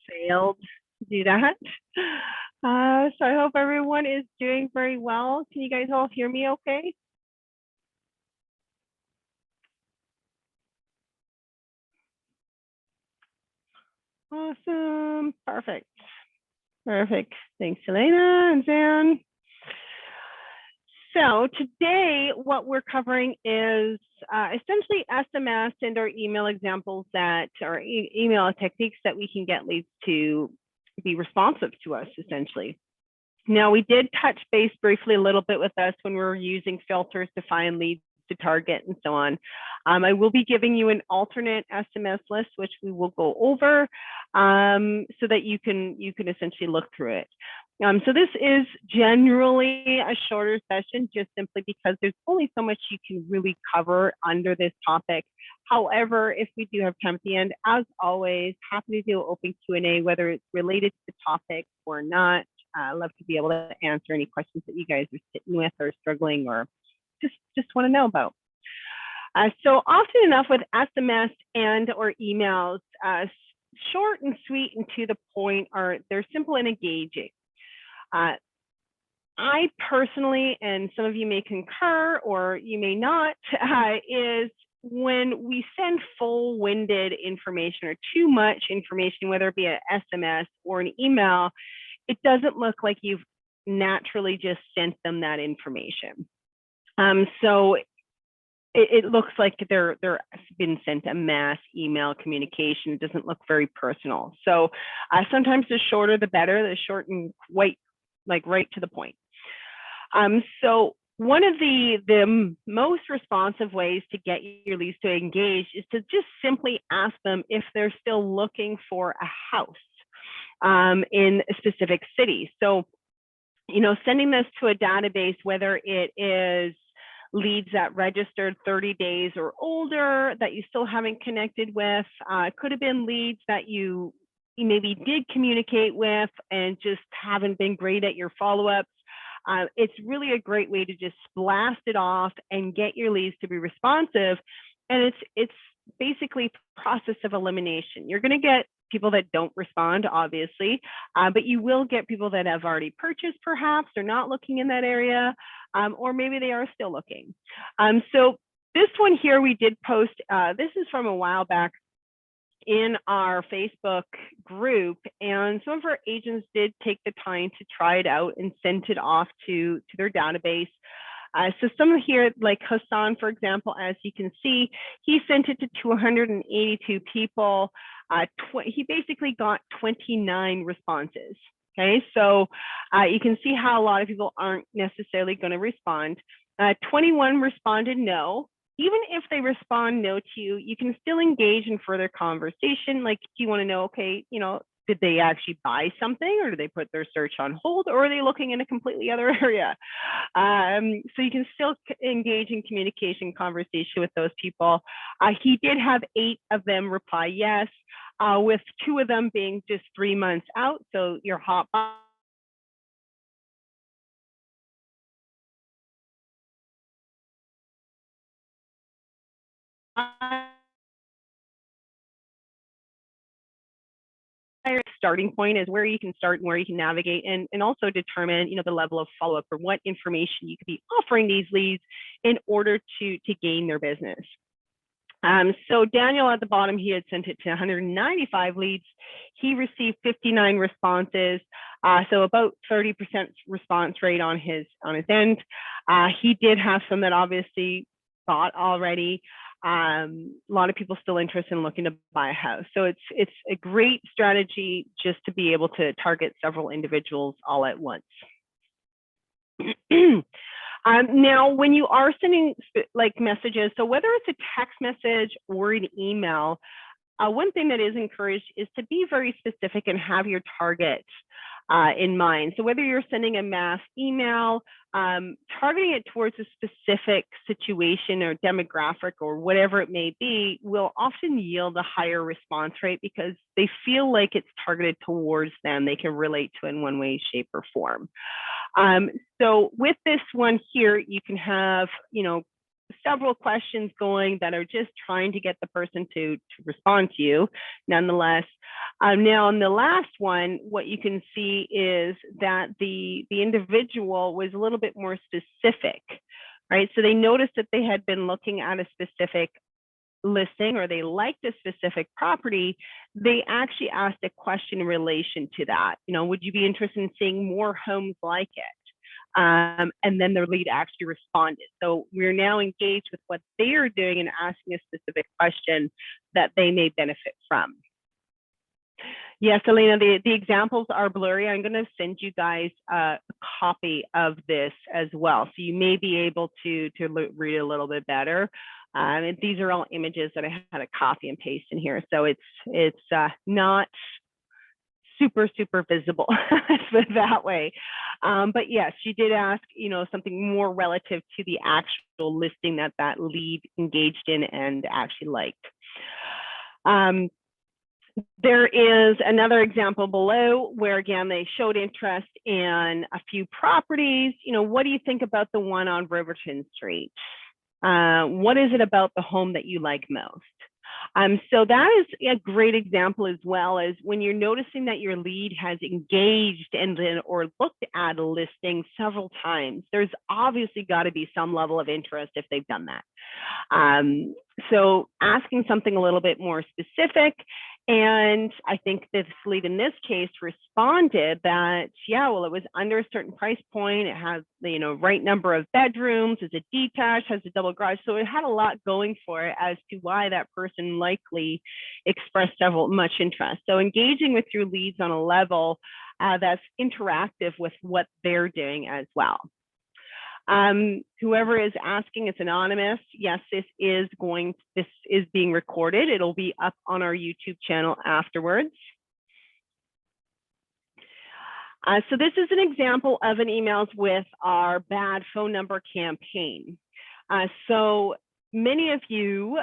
failed to do that. So I hope everyone is doing very well. Can you guys all hear me okay? Awesome. Perfect. Perfect. Thanks, Elena and Zan. So today, what we're covering is essentially SMS and or email examples that are email techniques that we can get leads to be responsive to us, essentially. Now, we did touch base briefly a little bit with us when we were using filters to find leads to target and so on. I will be giving you an alternate SMS list, which we will go over so that you can essentially look through it. So this is generally a shorter session, just simply because there's only so much you can really cover under this topic. However, if we do have time at the end, as always, happy to do open Q&A, whether it's related to the topic or not. I love to be able to answer any questions that you guys are sitting with or struggling or just want to know about. So often enough with SMS and or emails, short and sweet and to the point they're simple and engaging. I personally, and some of you may concur or you may not, is when we send full-winded information or too much information, whether it be an SMS or an email, it doesn't look like you've naturally just sent them that information. So it looks like they're been sent a mass email communication. It doesn't look very personal. So sometimes the shorter the better, the short and white, like right to the point. So one of the most responsive ways to get your leads to engage is to just simply ask them if they're still looking for a house in a specific city. So, sending this to a database, whether it is leads that registered 30 days or older that you still haven't connected with, could have been leads that you maybe did communicate with and just haven't been great at your follow-ups. It's really a great way to just blast it off and get your leads to be responsive. And it's basically a process of elimination. You're going to get people that don't respond, obviously, but you will get people that have already purchased, perhaps, or not looking in that area, or maybe they are still looking. So this one here we did post, this is from a while back in our Facebook group, and some of our agents did take the time to try it out and sent it off to their database. So some here, like Hassan, for example, as you can see, he sent it to 282 people. He basically got 29 responses. Okay, so you can see how a lot of people aren't necessarily going to respond. 21 responded no. Even if they respond no to you, you can still engage in further conversation. Like, do you want to know, okay, did they actually buy something, or did they put their search on hold, or are they looking in a completely other area? So you can still engage in communication conversation with those people. He did have 8 of them reply yes, with 2 of them being just 3 months out. So your hot starting point is where you can start and where you can navigate, and also determine the level of follow-up or what information you could be offering these leads in order to gain their business. So Daniel at the bottom, he had sent it to 195 leads. He received 59 responses, so about 30% response rate on his end. He did have some that obviously bought already. A lot of people still interested in looking to buy a house. So it's a great strategy just to be able to target several individuals all at once. Now, when you are sending like messages, so whether it's a text message or an email, one thing that is encouraged is to be very specific and have your target in mind. So whether you're sending a mass email, targeting it towards a specific situation or demographic or whatever it may be will often yield a higher response rate because they feel like it's targeted towards them. They can relate to it in one way, shape, or form. So with this one here, you can have, several questions going that are just trying to get the person to respond to you nonetheless. Now, on the last one, what you can see is that the individual was a little bit more specific, right? So they noticed that they had been looking at a specific listing or they liked a specific property. They actually asked a question in relation to that. You know, would you be interested in seeing more homes like it? And then their lead actually responded. So we're now engaged with what they are doing and asking a specific question that they may benefit from. Yes, Elena, the examples are blurry. I'm going to send you guys a copy of this as well. So you may be able to read a little bit better. And these are all images that I had to copy and paste in here. So it's not super visible, let's put it that way. But yes, she did ask, you know, something more relative to the actual listing that lead engaged in and actually liked. There is another example below where, again, they showed interest in a few properties. You know, what do you think about the one on Riverton Street? What is it about the home that you like most? So that is a great example, as well as when you're noticing that your lead has engaged and then or looked at a listing several times. There's obviously got to be some level of interest if they've done that. So asking something a little bit more specific. And I think this lead in this case responded that, yeah, well, it was under a certain price point. It has the, you know, right number of bedrooms, is it detached, has a double garage. So it had a lot going for it as to why that person likely expressed much interest. So engaging with your leads on a level that's interactive with what they're doing as well. Whoever is asking, it's anonymous. Yes, this is being recorded. It'll be up on our YouTube channel afterwards. So this is an example of an emails with our bad phone number campaign. So many of you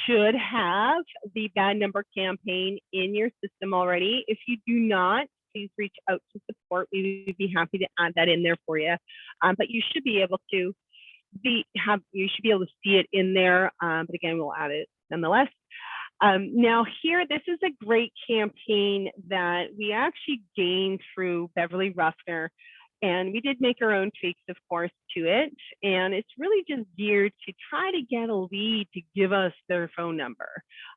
should have the bad number campaign in your system already. If you do not, please reach out to support. We would be happy to add that in there for you. But you should be able to see it in there. But again, we'll add it nonetheless. Now here, this is a great campaign that we actually gained through Beverly Ruffner. And we did make our own tweaks, of course, to it. And it's really just geared to try to get a lead to give us their phone number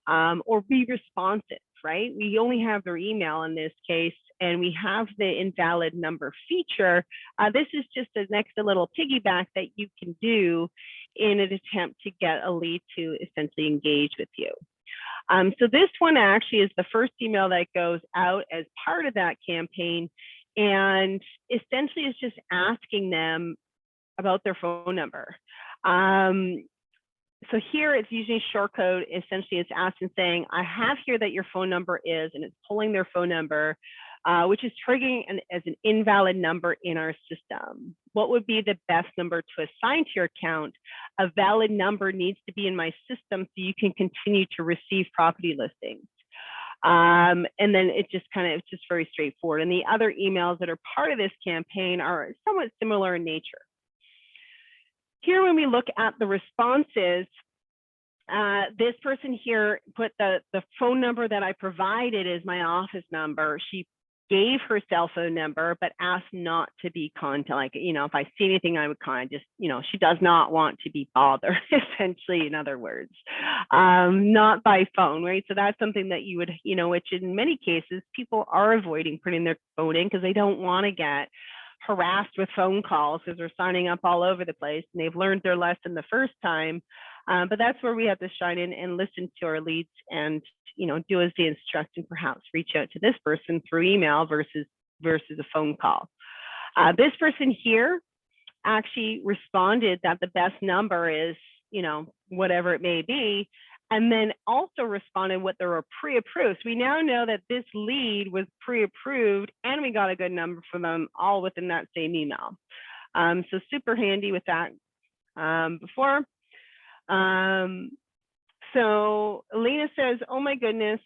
or be responsive, right? We only have their email in this case, and we have the invalid number feature. This is just an extra little piggyback that you can do in an attempt to get a lead to essentially engage with you. So this one actually is the first email that goes out as part of that campaign. And essentially it's just asking them about their phone number. So here it's using short code. Essentially it's asking, saying, I have here that your phone number is, and it's pulling their phone number, which is triggering as an invalid number in our system. What would be the best number to assign to your account? A valid number needs to be in my system so you can continue to receive property listings. And then it's just very straightforward. And the other emails that are part of this campaign are somewhat similar in nature. Here, when we look at the responses, this person here put the phone number that I provided is my office number. She gave her cell phone number, but asked not to be contacted. Like, you know, if I see anything, I would kind of just, you know, she does not want to be bothered, essentially, in other words, not by phone, right? So that's something that you would, you know, which in many cases, people are avoiding putting their phone in because they don't want to get harassed with phone calls because they're signing up all over the place and they've learned their lesson the first time. But that's where we have to shine in and listen to our leads and, you know, do as they instruct and perhaps reach out to this person through email versus a phone call. This person here actually responded that the best number is, you know, whatever it may be, and then also responded what they were pre-approved. So we now know that this lead was pre-approved and we got a good number for them all within that same email. So super handy with that before. So Elena says, oh my goodness,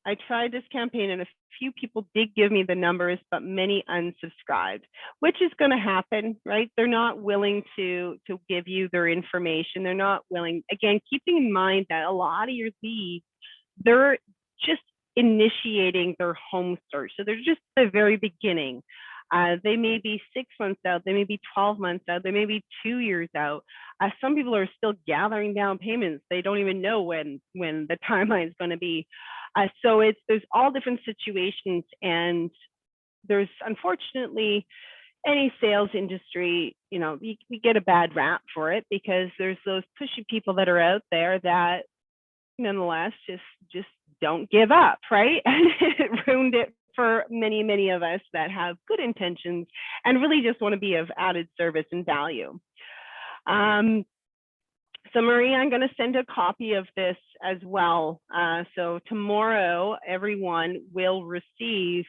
I tried this campaign and a few people did give me the numbers, but many unsubscribed, which is going to happen, right? They're not willing to give you their information. They're not willing, again, keeping in mind that a lot of your leads, they're just initiating their home search. So they're just at the very beginning. They may be 6 months out, they may be 12 months out, they may be 2 years out. Some people are still gathering down payments. They don't even know when the timeline is going to be. So there's all different situations, and there's unfortunately any sales industry, we get a bad rap for it because there's those pushy people that are out there that nonetheless just don't give up, right? And it ruined it for many of us that have good intentions and really just want to be of added service and value. So Marie, I'm going to send a copy of this as well. So tomorrow, everyone will receive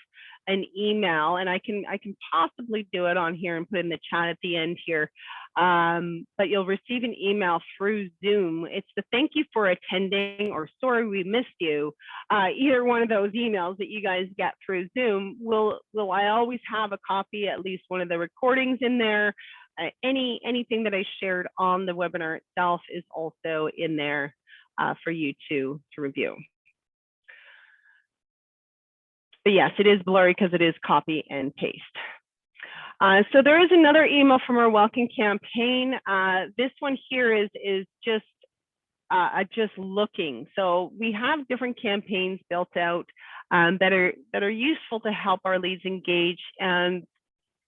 an email, and I can possibly do it on here and put in the chat at the end here. But you'll receive an email through Zoom. It's the thank you for attending or sorry we missed you. Either one of those emails that you guys get through Zoom will I always have a copy, at least one of the recordings in there. Anything that I shared on the webinar itself is also in there for you to review. But yes, it is blurry because it is copy and paste. So there is another email from our welcome campaign. This one here is just looking. So we have different campaigns built out that are useful to help our leads engage. And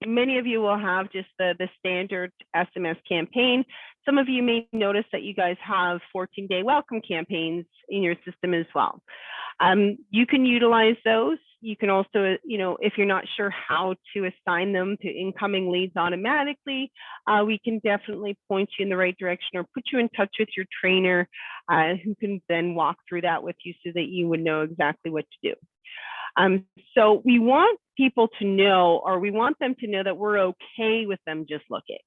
many of you will have just the standard SMS campaign. Some of you may notice that you guys have 14-day welcome campaigns in your system as well. You can utilize those. You can also, if you're not sure how to assign them to incoming leads automatically, we can definitely point you in the right direction or put you in touch with your trainer who can then walk through that with you so that you would know exactly what to do. So we want people to know, or we want them to know that we're okay with them just looking,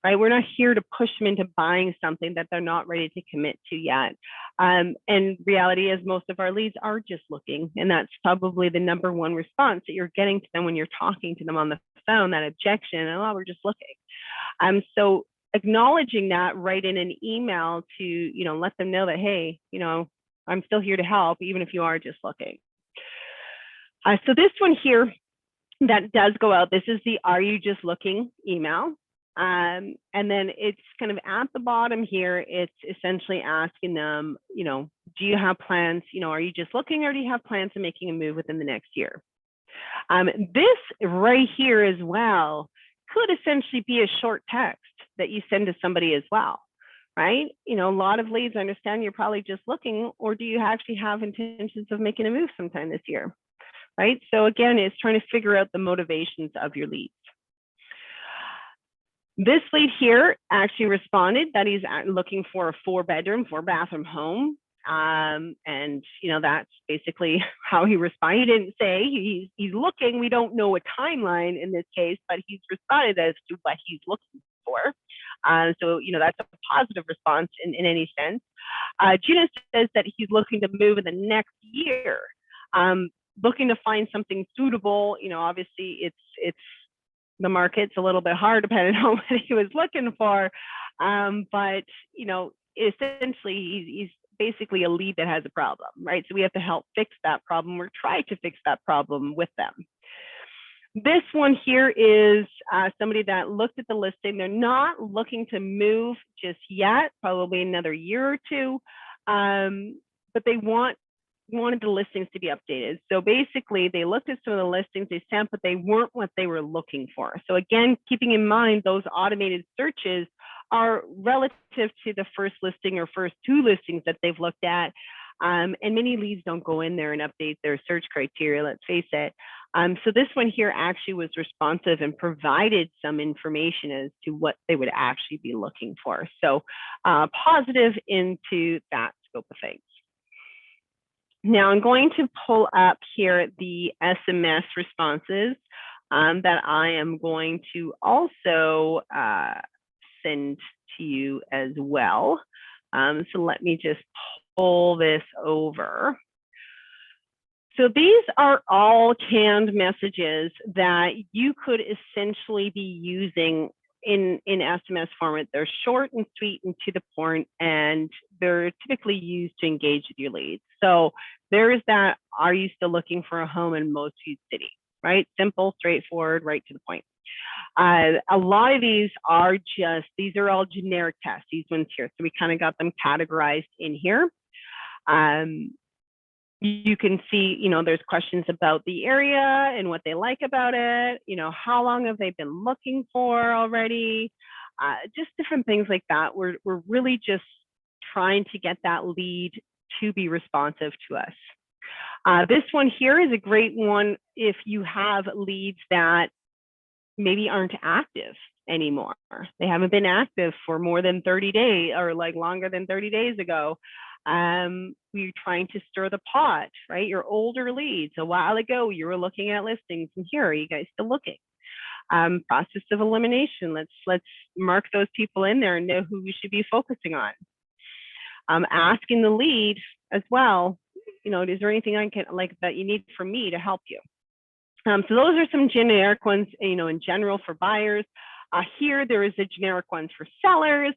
right? We're not here to push them into buying something that they're not ready to commit to yet. And reality is most of our leads are just looking, and that's probably the #1 response that you're getting to them when you're talking to them on the phone, that objection, oh, we're just looking. So acknowledging that right in an email to, let them know that, hey, I'm still here to help, even if you are just looking. So this one here that does go out, this is the Are You Just Looking email. And then it's kind of at the bottom here, it's essentially asking them, do you have plans, are you just looking, or do you have plans of making a move within the next year? This right here as well could essentially be a short text that you send to somebody as well, right? A lot of leads, I understand you're probably just looking, or do you actually have intentions of making a move sometime this year? Right? So again, it's trying to figure out the motivations of your leads. This lead here actually responded that he's looking for a 4-bedroom, 4-bathroom home. And that's basically how he responded. He didn't say he's looking. We don't know a timeline in this case, but he's responded as to what he's looking for. So that's a positive response in any sense. Gina says that he's looking to move in the next year. Looking to find something suitable, obviously it's the market's a little bit hard depending on what he was looking for. But, essentially he's basically a lead that has a problem, right? So we have to help fix that problem or try to fix that problem with them. This one here is somebody that looked at the listing. They're not looking to move just yet, probably another year or two, but they wanted the listings to be updated. So basically they looked at some of the listings they sent, but they weren't what they were looking for. So again, keeping in mind those automated searches are relative to the first listing or first 2 listings that they've looked at. And many leads don't go in there and update their search criteria, let's face it. So this one here actually was responsive and provided some information as to what they would actually be looking for. So positive into that scope of things. Now I'm going to pull up here the SMS responses that I am going to also send to you as well. So let me just pull this over. So these are all canned messages that you could essentially be using in SMS format. They're short and sweet and to the point, and they're typically used to engage with your leads. So there is that, are you still looking for a home in most huge cities, right? Simple, straightforward, right to the point. A lot of these are these are all generic tests, these ones here. So we kind of got them categorized in here. You can see, there's questions about the area and what they like about it. How long have they been looking for already? Just different things like that. We're really just trying to get that lead to be responsive to us. This one here is a great one if you have leads that maybe aren't active anymore. They haven't been active for more than 30 days or like longer than 30 days ago. We're trying to stir the pot, right? Your older leads. A while ago, you were looking at listings, and here, are you guys still looking? Process of elimination. Let's mark those people in there and know who we should be focusing on. Asking the lead as well, is there anything I can that you need from me to help you? So those are some generic ones, in general for buyers. Here, there is a generic ones for sellers.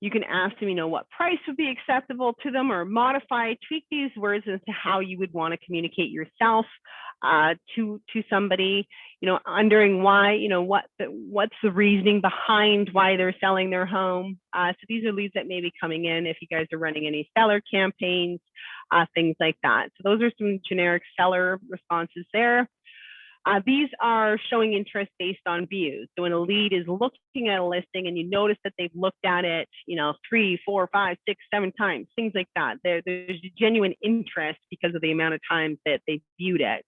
You can ask them, what price would be acceptable to them, or modify, tweak these words as to how you would want to communicate yourself to somebody, wondering why, what's the reasoning behind why they're selling their home. So these are leads that may be coming in if you guys are running any seller campaigns, things like that. So those are some generic seller responses there. These are showing interest based on views. So when a lead is looking at a listing and you notice that they've looked at it, 3, 4, 5, 6, 7 times, things like that. There's a genuine interest because of the amount of times that they viewed it.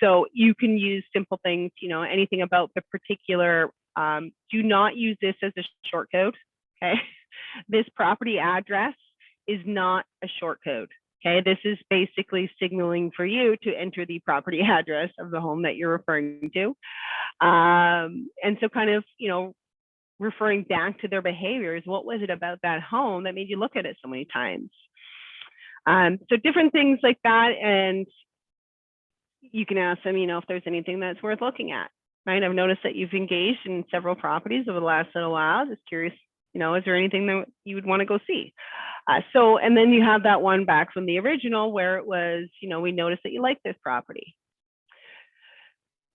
So you can use simple things, anything about the particular, do not use this as a short code, okay? This property address is not a short code. Okay, this is basically signaling for you to enter the property address of the home that you're referring to. And so kind of, referring back to their behaviors, what was it about that home that made you look at it so many times? So different things like that. And you can ask them, if there's anything that's worth looking at, right? I've noticed that you've engaged in several properties over the last little while. Just curious, is there anything that you would want to go see? And then you have that one back from the original where it was, we noticed that you like this property.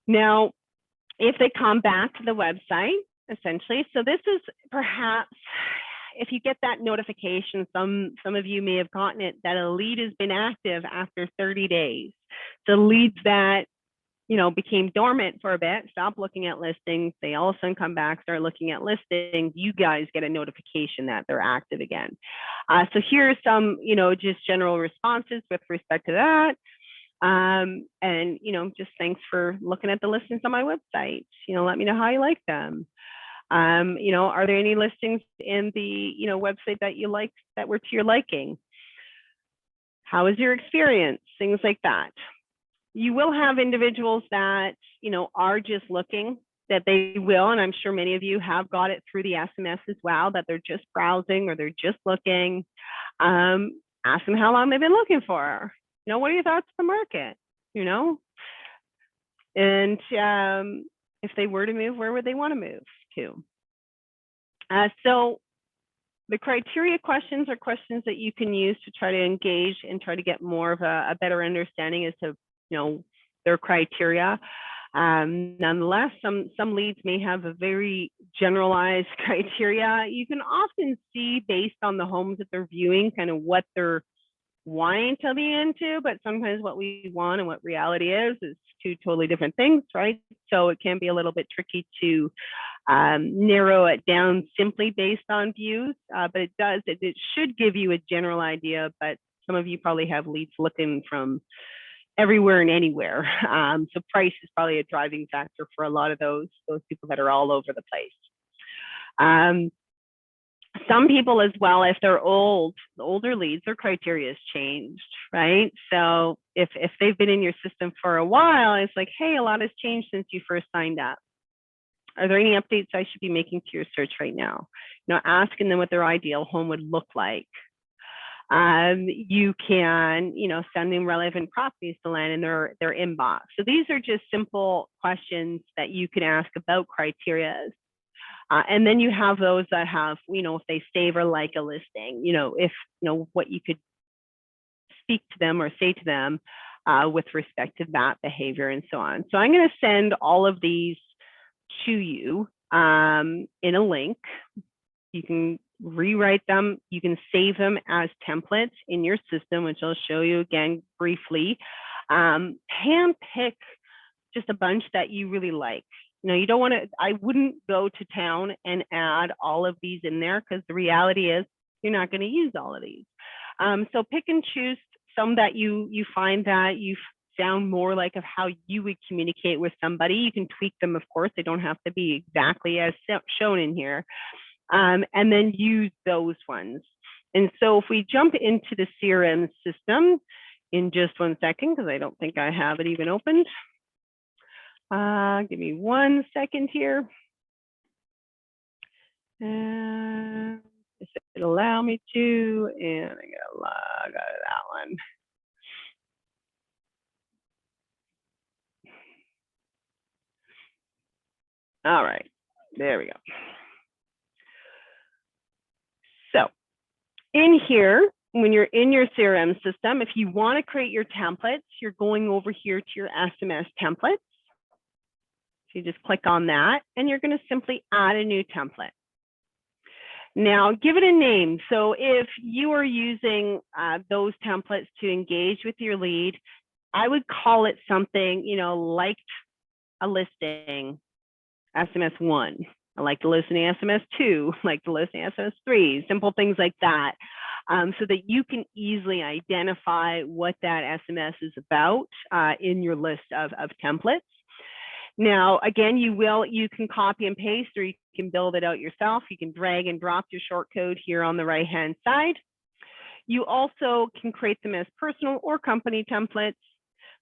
Now, if they come back to the website, essentially, so this is perhaps, if you get that notification, some of you may have gotten it, that a lead has been active after 30 days. So leads that, became dormant for a bit, stop looking at listings, they all of a sudden come back, start looking at listings, you guys get a notification that they're active again. So here's some, just general responses with respect to that. And, just thanks for looking at the listings on my website. Let me know how you like them. Are there any listings in the, website that you like, that were to your liking? How was your experience? Things like that. You will have individuals that, are just looking, that they will, and I'm sure many of you have got it through the SMS as well, that they're just browsing or they're just looking. Ask them how long they've been looking for. What are your thoughts on the market? And if they were to move, where would they want to move to? So the criteria questions are questions that you can use to try to engage and try to get more of a better understanding as to their criteria. Nonetheless, some leads may have a very generalized criteria. You can often see based on the homes that they're viewing kind of what they're wanting to be into, but sometimes what we want and what reality is two totally different things, right? So it can be a little bit tricky to narrow it down simply based on views, but it should give you a general idea, but some of you probably have leads looking from everywhere and anywhere. So price is probably a driving factor for a lot of those people that are all over the place. Some people as well, if they're old, the older leads, their criteria has changed, right? So if they've been in your system for a while, it's like, hey, a lot has changed since you first signed up. Are there any updates I should be making to your search right now? Asking them what their ideal home would look like. You can, send them relevant properties to land in their inbox. So these are just simple questions that you can ask about criteria. And then you have those that have, if they save or like a listing, if, what you could speak to them or say to them with respect to that behavior and so on. So I'm going to send all of these to you in a link. You can rewrite them. You can save them as templates in your system, which I'll show you again briefly. Hand pick just a bunch that you really like. You don't want to, I wouldn't go to town and add all of these in there, because the reality is you're not going to use all of these. So pick and choose some that you find that you sound more like of how you would communicate with somebody. You can tweak them, of course. They don't have to be exactly as shown in here. And then use those ones. And so if we jump into the CRM system in just 1 second, because I don't think I have it even opened. Give me 1 second here. And if it'll allow me to, and I gotta log out of that one. All right, there we go. So in here, when you're in your CRM system, if you want to create your templates, you're going over here to your SMS templates. So you just click on that, and you're going to simply add a new template. Now, give it a name. So if you are using those templates to engage with your lead, I would call it something, like a listing, SMS 1. I like the listing SMS 2, like the listing SMS 3, simple things like that, so that you can easily identify what that SMS is about in your list of templates. Now, again, you can copy and paste, or you can build it out yourself. You can drag and drop your short code here on the right-hand side. You also can create them as personal or company templates.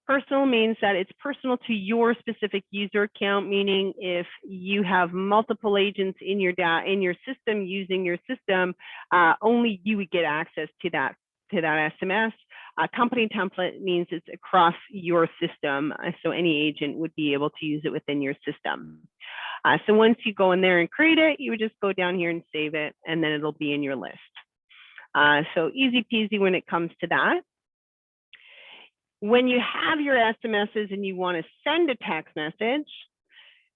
Personal means that it's personal to your specific user account, meaning if you have multiple agents in your system using your system, only you would get access to that SMS. Company template means it's across your system, so any agent would be able to use it within your system. So once you go in there and create it, you would just go down here and save it, and then it'll be in your list. So easy peasy when it comes to that. When you have your SMSs and you want to send a text message,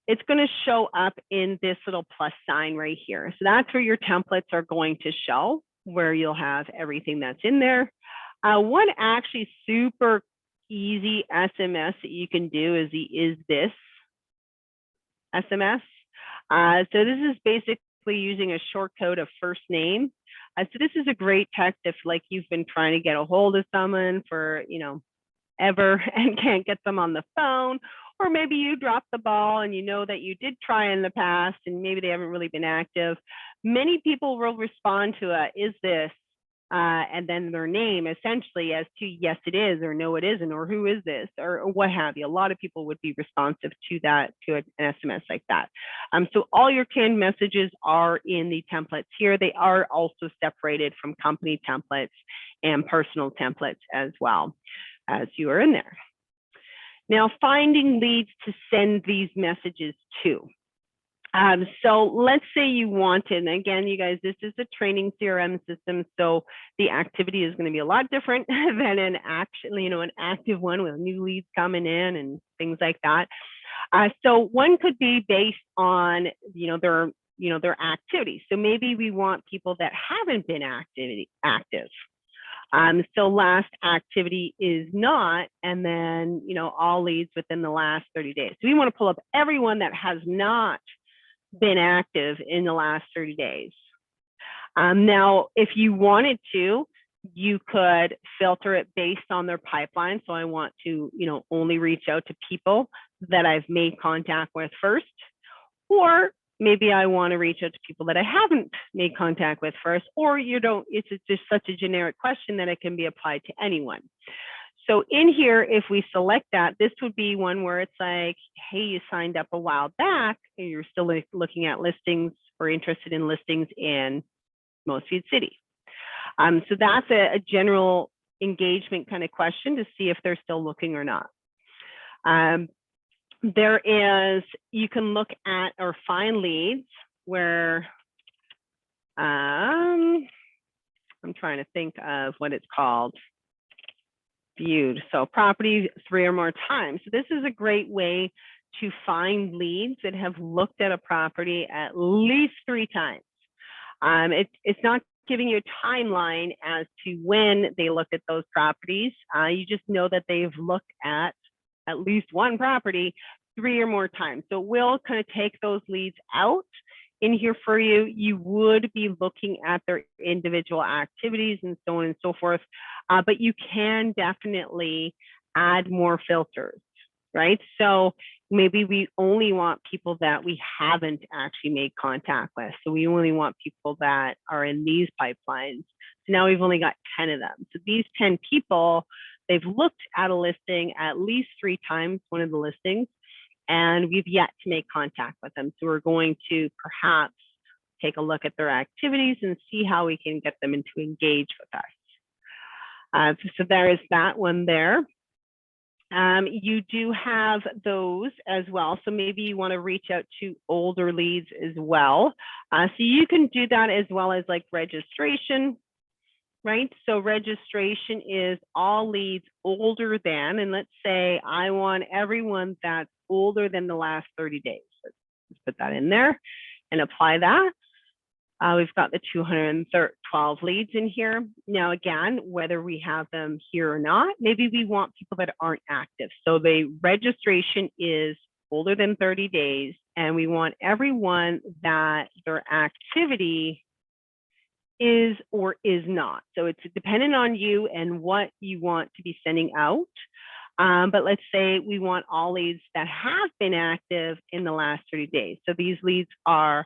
it's going to show up in this little plus sign right here. So that's where your templates are going to show, where you'll have everything that's in there. One actually super easy SMS that you can do is the "is this" SMS. So this is basically using a short code of first name. So this is a great text if you've been trying to get a hold of someone for, ever and can't get them on the phone, or maybe you dropped the ball and you know that you did try in the past and maybe they haven't really been active. Many people will respond to a "is this" and then their name essentially as to yes it is, or no it isn't, or who is this, or what have you. A lot of people would be responsive to that, to an SMS like that. So all your canned messages are in the templates here. They are also separated from company templates and personal templates as well, as you are in there. Now, finding leads to send these messages to. So let's say you wanted, and again, you guys, this is a training CRM system, so the activity is going to be a lot different than an active one with new leads coming in and things like that. So one could be based on, their activity. So maybe we want people that haven't been active. So last activity is not, and then, all leads within the last 30 days. So we want to pull up everyone that has not been active in the last 30 days. Now, if you wanted to, you could filter it based on their pipeline. So I want to, only reach out to people that I've made contact with first, or maybe I want to reach out to people that I haven't made contact with first, or it's just such a generic question that it can be applied to anyone. So in here, if we select that, this would be one where it's like, hey, you signed up a while back, and you're still looking at listings or interested in listings in Mossfield City. So that's a general engagement kind of question to see if they're still looking or not. There is, you can look at or find leads where, I'm trying to think of what it's called, viewed. So property 3 or more times. So this is a great way to find leads that have looked at a property at least 3 times. It's not giving you a timeline as to when they looked at those properties. You just know that they've looked at least one property 3 or more times. So we'll kind of take those leads out in here for you. You would be looking at their individual activities and so on and so forth, but you can definitely add more filters, right? So maybe we only want people that we haven't actually made contact with. So we only want people that are in these pipelines. So now we've only got 10 of them. So these 10 people, they've looked at a listing at least 3 times, one of the listings, and we've yet to make contact with them. So we're going to perhaps take a look at their activities and see how we can get them to engage with us. So there is that one there. You do have those as well. So maybe you want to reach out to older leads as well. So you can do that as well as like registration, right? So registration is all leads older than, and let's say I want everyone that's older than the last 30 days. Let's put that in there and apply that. We've got the 212 leads in here. Now, again, whether we have them here or not, maybe we want people that aren't active. So the registration is older than 30 days, and we want everyone that their activity is or is not. So it's dependent on you and what you want to be sending out. But let's say we want all leads that have been active in the last 30 days. So these leads are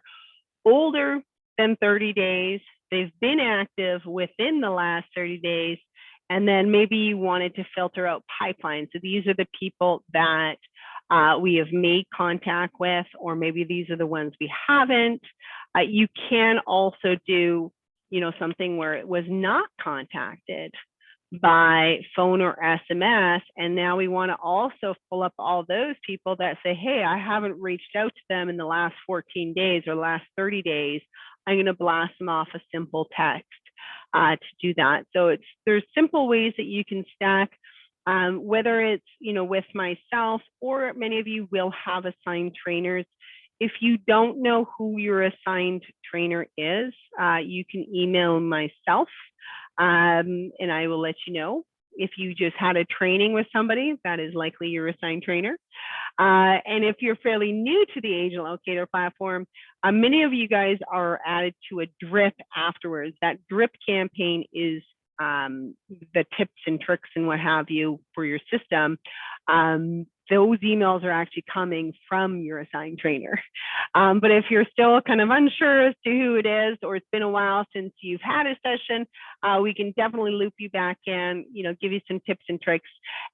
older than 30 days. They've been active within the last 30 days. And then maybe you wanted to filter out pipelines. So these are the people that we have made contact with, or maybe these are the ones we haven't. You can also do, something where it was not contacted by phone or SMS. And now we want to also pull up all those people that say, hey, I haven't reached out to them in the last 14 days or last 30 days. I'm going to blast them off a simple text to do that. So there's simple ways that you can stack, whether it's, with myself, or many of you will have assigned trainers. If you don't know who your assigned trainer is, you can email myself, and I will let you know. If you just had a training with somebody, that is likely your assigned trainer. And if you're fairly new to the Agent Locator platform, many of you guys are added to a drip afterwards. That drip campaign is the tips and tricks and what have you for your system. Those emails are actually coming from your assigned trainer. But if you're still kind of unsure as to who it is, or it's been a while since you've had a session, we can definitely loop you back in, give you some tips and tricks.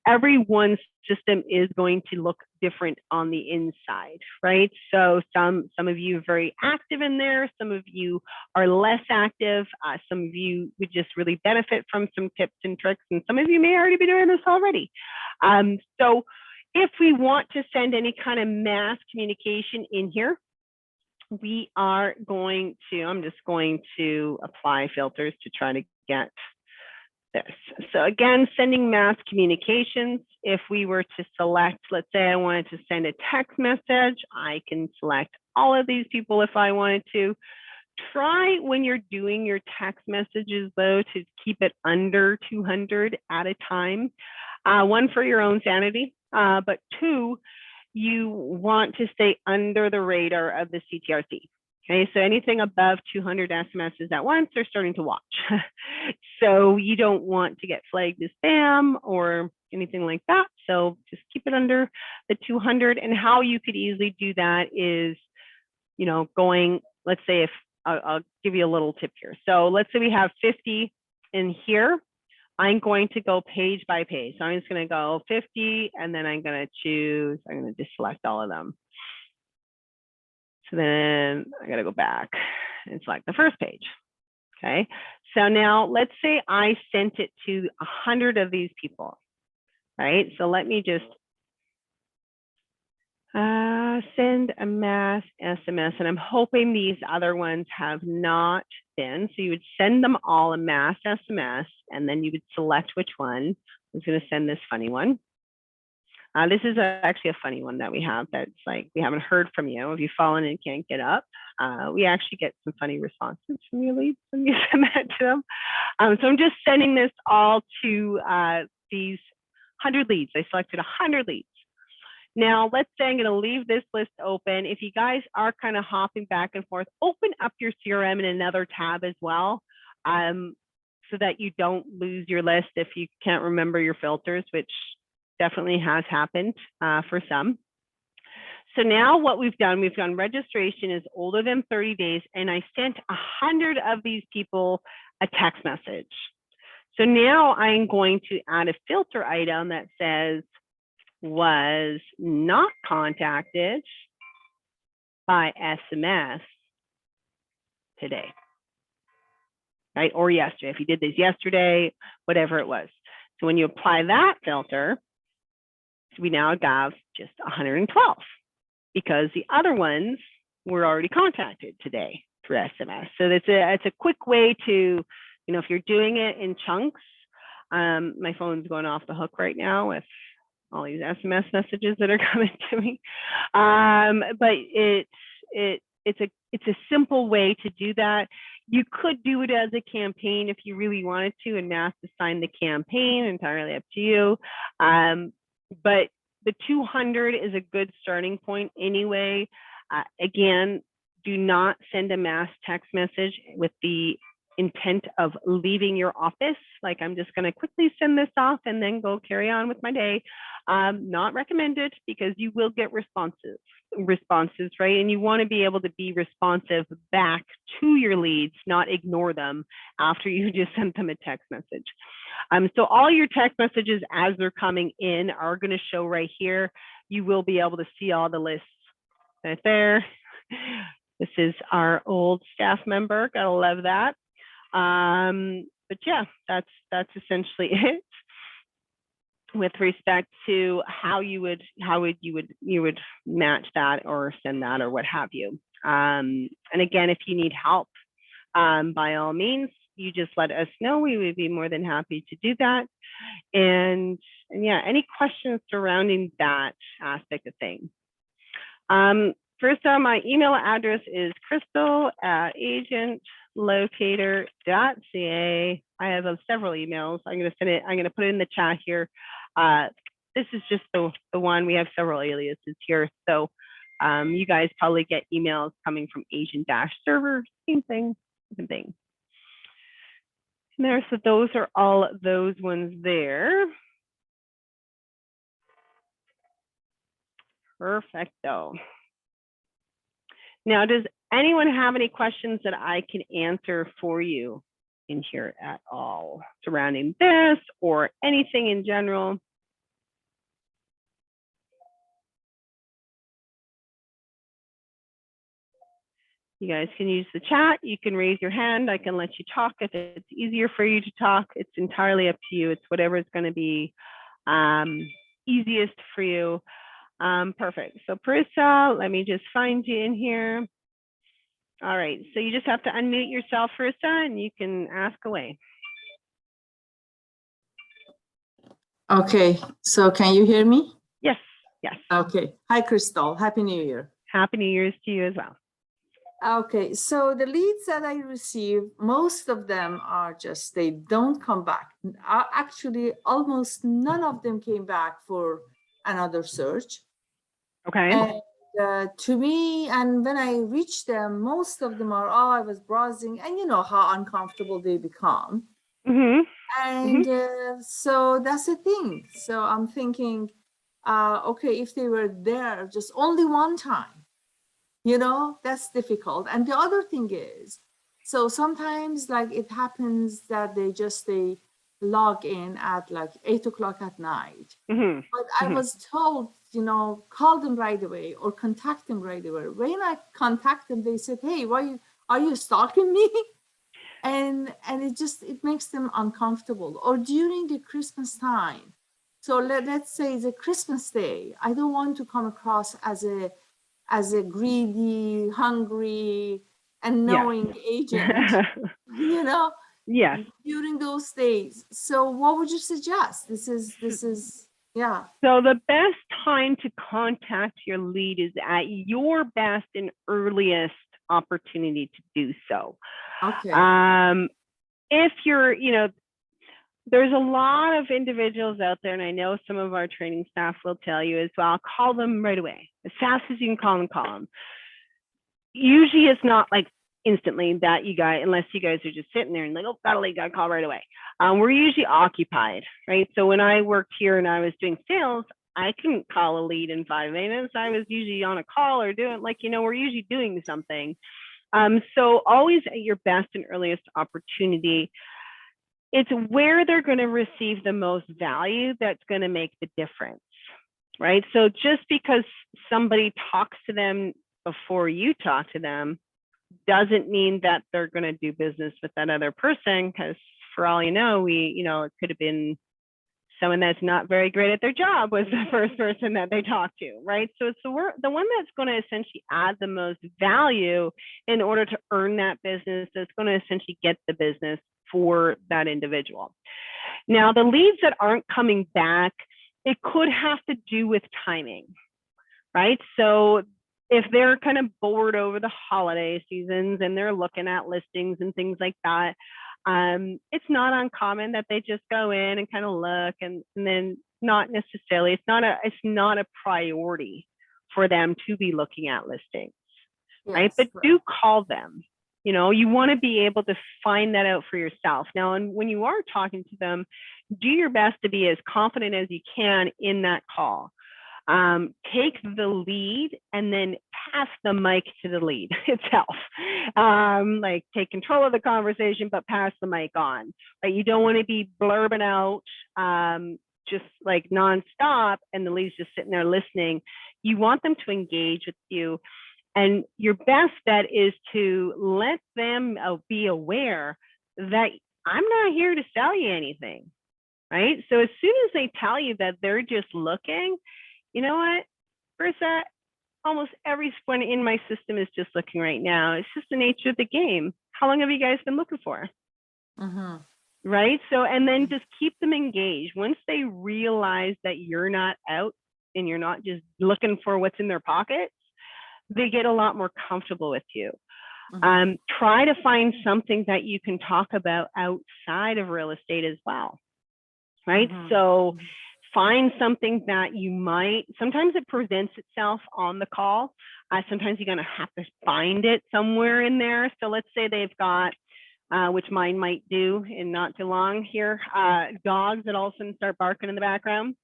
Everyone's system is going to look different on the inside, right? So some of you are very active in there. Some of you are less active. Some of you would just really benefit from some tips and tricks. And some of you may already be doing this already. So if we want to send any kind of mass communication in here, we are going to, I'm just going to apply filters to try to get this. So again, sending mass communications, if we were to select, let's say I wanted to send a text message, I can select all of these people if I wanted to. Try when you're doing your text messages though to keep it under 200 at a time. One, for your own sanity, but 2, you want to stay under the radar of the CTRC. Okay, so anything above 200 SMSs at once, they're starting to watch. So you don't want to get flagged as spam or anything like that. So just keep it under the 200. And how you could easily do that is, going, let's say if, I'll give you a little tip here. So let's say we have 50 in here. I'm going to go page by page. So I'm just going to go 50, and then I'm going to just select all of them. So then I got to go back and select the first page. Okay, so now let's say I sent it to 100 of these people, right? So let me just send a mass SMS, and I'm hoping these other ones have not been. So you would send them all a mass SMS, and then you would select which one. I'm going to send this funny one. This is actually a funny one that we have that's like, we haven't heard from you. If you've fallen and can't get up, we actually get some funny responses from your leads when you send that to them. So I'm just sending this all to these 100 leads. I selected 100 leads. Now, let's say I'm going to leave this list open. If you guys are kind of hopping back and forth, open up your CRM in another tab as well, so that you don't lose your list if you can't remember your filters, which definitely has happened for some. So now what we've done registration is older than 30 days, and I sent 100 of these people a text message. So now I'm going to add a filter item that says, was not contacted by SMS today, right? Or yesterday, if you did this yesterday, whatever it was. So when you apply that filter, we now have just 112 because the other ones were already contacted today through SMS. So it's a quick way to, if you're doing it in chunks, my phone's going off the hook right now with all these SMS messages that are coming to me. But it's a simple way to do that. You could do it as a campaign if you really wanted to and mass assign the campaign, entirely up to you. But the 200 is a good starting point anyway. Again, do not send a mass text message with the intent of leaving your office. Like, I'm just going to quickly send this off and then go carry on with my day. Not recommended, because you will get responses, right? And you want to be able to be responsive back to your leads, not ignore them after you just sent them a text message. So all your text messages as they're coming in are going to show right here. You will be able to see all the lists right there. This is our old staff member. Gotta love that. But yeah, that's essentially it with respect to how you would match that or send that or what have you. And again, if you need help, by all means, you just let us know. We would be more than happy to do that. And yeah, any questions surrounding that aspect of things? First of all, my email address is crystal@agentlocator.ca. I have several emails. I'm going to send it. I'm going to put it in the chat here. This is just the one. We have several aliases here. So you guys probably get emails coming from agent-server, same thing, different thing. And there, so those are all those ones there. Perfecto. Now, does anyone have any questions that I can answer for you in here at all surrounding this or anything in general? You guys can use the chat. You can raise your hand. I can let you talk if it's easier for you to talk. It's entirely up to you. It's whatever is going to be easiest for you. Perfect. So Parissa, let me just find you in here. All right. So you just have to unmute yourself, Parissa, and you can ask away. Okay. So can you hear me? Yes. Yes. Okay. Hi, Crystal. Happy New Year. Happy New Year's to you as well. Okay, so the leads that I receive, most of them are just, they don't come back. Actually, almost none of them came back for another search. Okay. And to me, and when I reach them, most of them are, oh, I was browsing, and you know how uncomfortable they become. Mm-hmm. And so that's the thing. So I'm thinking, okay, if they were there just only one time, you know, that's difficult. And the other thing is, so sometimes like it happens that they log in at like 8 o'clock at night. Mm-hmm. But I was told, you know, call them right away or contact them right away. When I contact them, they said, hey, are you stalking me? and it makes them uncomfortable. Or during the Christmas time, so let's say it's a Christmas day, I don't want to come across as a greedy, hungry, and Yes. knowing agent, you know, Yes. during those days. So what would you suggest? This is yeah. So the best time to contact your lead is at your best and earliest opportunity to do so. Okay. If you're, there's a lot of individuals out there, and I know some of our training staff will tell you as well, call them right away. As fast as you can call them. Usually it's not like instantly that you guys, unless you guys are just sitting there and like, oh, got a lead, got a call right away. We're usually occupied, right? So when I worked here and I was doing sales, I couldn't call a lead in 5 minutes. I was usually on a call or doing we're usually doing something. So always at your best and earliest opportunity. It's where they're going to receive the most value that's going to make the difference, right? So just because somebody talks to them before you talk to them doesn't mean that they're going to do business with that other person, because for all you know, it could have been someone that's not very great at their job was the first person that they talked to, right? So it's the one that's going to essentially add the most value in order to earn that business, that's going to essentially get the business for that individual. Now, the leads that aren't coming back, it could have to do with timing, right? So if they're kind of bored over the holiday seasons and they're looking at listings and things like that, it's not uncommon that they just go in and kind of look, and then not necessarily, it's not a priority for them to be looking at listings, right? But do call them. You want to be able to find that out for yourself. Now, and when you are talking to them, do your best to be as confident as you can in that call. Take the lead and then pass the mic to the lead itself. Like take control of the conversation, but pass the mic on. Right? You don't want to be blurbing out just like nonstop and the lead's just sitting there listening. You want them to engage with you. And your best bet is to let them be aware that I'm not here to sell you anything, right? So as soon as they tell you that they're just looking, you know what, Brissa, almost everyone in my system is just looking right now. It's just the nature of the game. How long have you guys been looking for? Right? So, and then just keep them engaged. Once they realize that you're not out and you're not just looking for what's in their pockets, they get a lot more comfortable with you. Try to find something that you can talk about outside of real estate as well, right? So find something that you might, sometimes it presents itself on the call. Sometimes you're going to have to find it somewhere in there. So let's say they've got, which mine might do in not too long here, dogs that all of a sudden start barking in the background.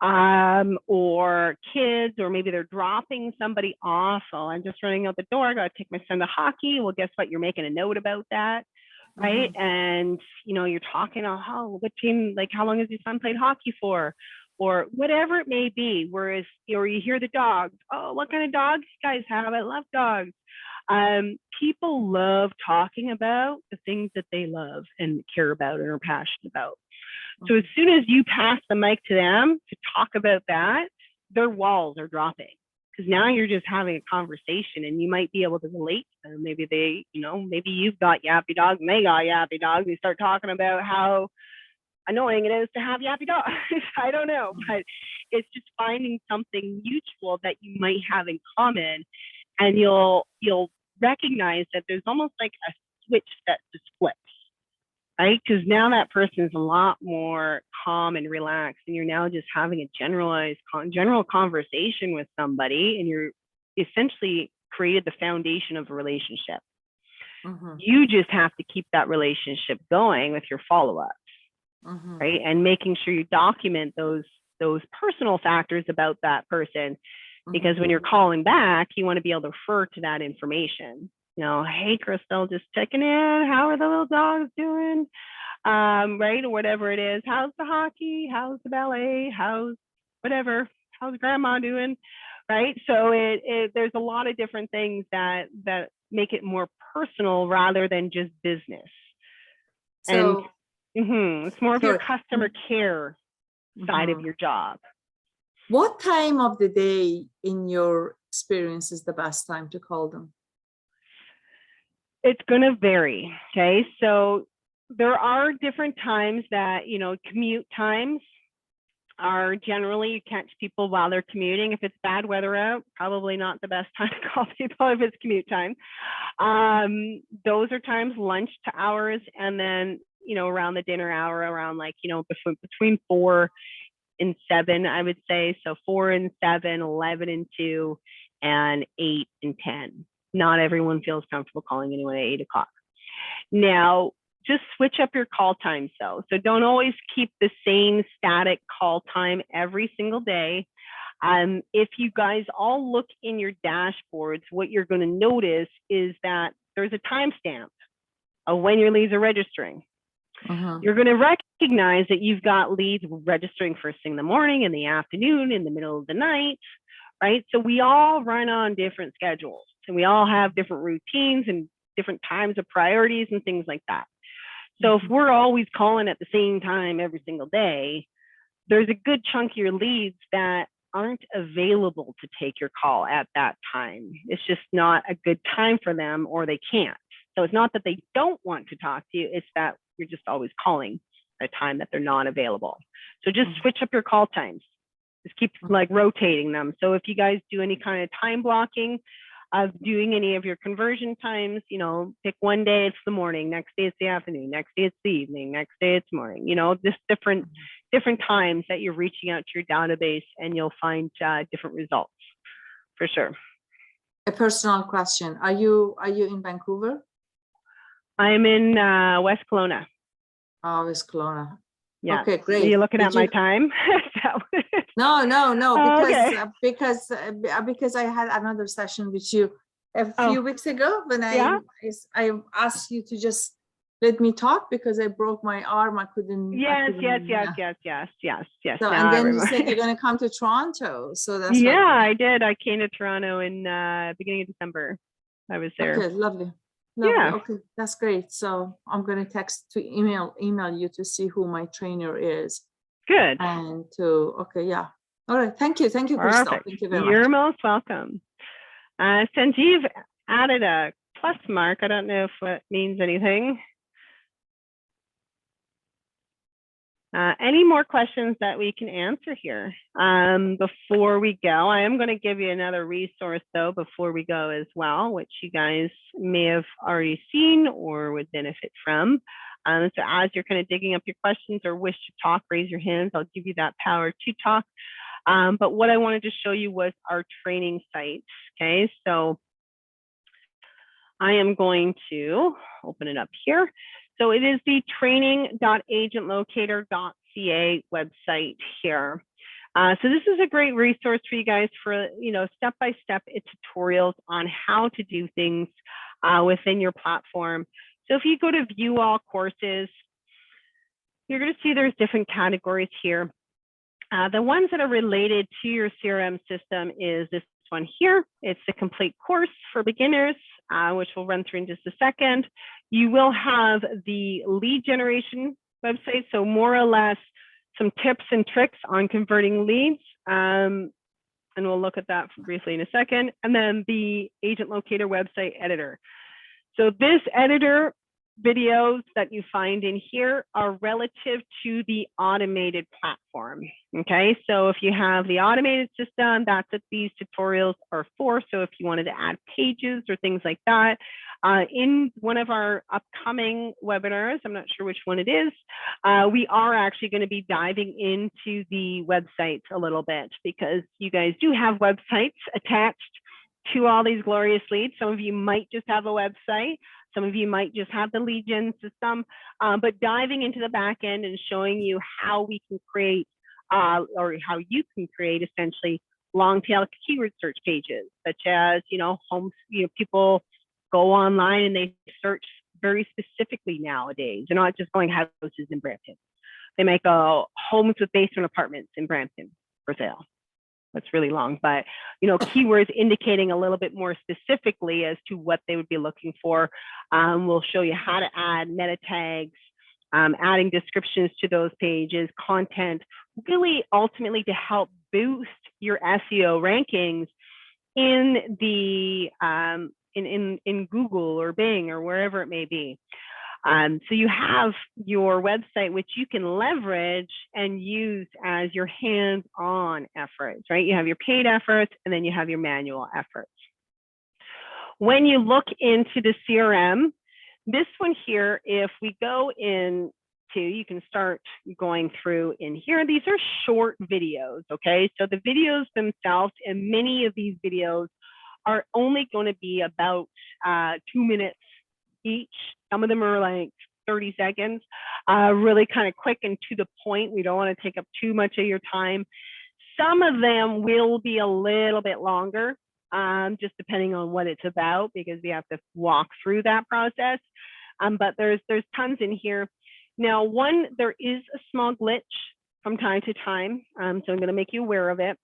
Or kids, or maybe they're dropping somebody off. Oh, I'm just running out the door. I got to take my son to hockey. Well, guess what? You're making a note about that, right? And you're talking, oh, what team? Like, how long has your son played hockey for, or whatever it may be. Whereas, or you hear the dogs. Oh, what kind of dogs you guys have? I love dogs. People love talking about the things that they love and care about and are passionate about. So as soon as you pass the mic to them to talk about that, their walls are dropping, because now you're just having a conversation and you might be able to relate to them. Maybe they, maybe you've got yappy dogs and they got yappy dogs. You start talking about how annoying it is to have yappy dogs. I don't know, but it's just finding something mutual that you might have in common, and you'll recognize that there's almost like a switch that just flips. Right? Because now that person is a lot more calm and relaxed, and you're now just having a general conversation with somebody, and you're essentially created the foundation of a relationship. You just have to keep that relationship going with your follow-ups, right? And making sure you document those personal factors about that person, because when you're calling back, you want to be able to refer to that information. Hey, Crystal, just checking in. How are the little dogs doing? Right, or whatever it is. How's the hockey? How's the ballet? How's whatever? How's grandma doing? Right. So there's a lot of different things that make it more personal rather than just business. So, it's more of your sorry. customer care side of your job. What time of the day, in your experience, is the best time to call them? It's going to vary. Okay. So there are different times that, commute times are generally, you catch people while they're commuting. If it's bad weather out, probably not the best time to call people if it's commute time. Those are times, lunch to hours, and then, around the dinner hour, around like, between 4 and 7, I would say. So 4 and 7, 11 and 2, and 8 and 10. Not everyone feels comfortable calling anyone at 8 o'clock. Now, just switch up your call times though. So don't always keep the same static call time every single day. If you guys all look in your dashboards, what you're going to notice is that there's a timestamp of when your leads are registering. You're going to recognize that you've got leads registering first thing in the morning, in the afternoon, in the middle of the night, right? So we all run on different schedules, and we all have different routines and different times of priorities and things like that. So if we're always calling at the same time every single day, there's a good chunk of your leads that aren't available to take your call at that time. It's just not a good time for them, or they can't. So it's not that they don't want to talk to you, it's that you're just always calling at a time that they're not available. So just switch up your call times. Just keep like rotating them. So if you guys do any kind of time blocking of doing any of your conversion times, pick one day it's the morning, next day it's the afternoon, next day it's the evening, next day it's morning, just different times that you're reaching out to your database, and you'll find different results for sure. A personal question. Are you in Vancouver? I'm in West Kelowna. Oh, West Kelowna. Yeah. Okay, great. Are you looking at my time? No, Oh, because I had another session with you a few weeks ago when I asked you to just let me talk because I broke my arm. I couldn't. Yes. So, and then you said you're going to come to Toronto. So that's I did. I came to Toronto in beginning of December. I was there. Okay, lovely. Yeah. Okay, that's great. So I'm going to email you to see who my trainer is. Good. And all right. Thank you, Crystal. Thank you very much. You're most welcome. Sanjeev added a plus mark. I don't know if it means anything. Any more questions that we can answer here before we go? I am going to give you another resource though before we go as well, which you guys may have already seen or would benefit from. So as you're kind of digging up your questions or wish to talk, raise your hands. I'll give you that power to talk. But what I wanted to show you was our training site. Okay, so I am going to open it up here. So it is the training.agentlocator.ca website here. So this is a great resource for you guys for, step-by-step tutorials on how to do things within your platform. So if you go to view all courses, you're going to see there's different categories here. The ones that are related to your CRM system is this one here. It's the complete course for beginners, which we'll run through in just a second. You will have the lead generation website, so more or less some tips and tricks on converting leads. And we'll look at that briefly in a second. And then the Agent Locator website editor. So this editor videos that you find in here are relative to the automated platform. Okay, so if you have the automated system, that's what these tutorials are for. So if you wanted to add pages or things like that, in one of our upcoming webinars, I'm not sure which one it is, we are actually going to be diving into the websites a little bit, because you guys do have websites attached to all these glorious leads. Some of you might just have a website. Some of you might just have the lead gen system, but diving into the back end and showing you how we can create or how you can create essentially long tail keyword search pages, such as, homes, people go online and they search very specifically nowadays. They're not just going houses in Brampton. They might go homes with basement apartments in Brampton for sale. That's really long, but keywords indicating a little bit more specifically as to what they would be looking for. We'll show you how to add meta tags adding descriptions to those pages, content, really ultimately to help boost your SEO rankings in the in Google or Bing or wherever it may be. So you have your website, which you can leverage and use as your hands-on efforts, right? You have your paid efforts, and then you have your manual efforts. When you look into the CRM, this one here, if we go into, you can start going through in here. These are short videos, okay? So the videos themselves, and many of these videos are only going to be about 2 minutes each. Some of them are like 30 seconds, really kind of quick and to the point. We don't want to take up too much of your time. Some of them will be a little bit longer, just depending on what it's about, because we have to walk through that process. But there's tons in here. Now, there is a small glitch from time to time, so I'm going to make you aware of it.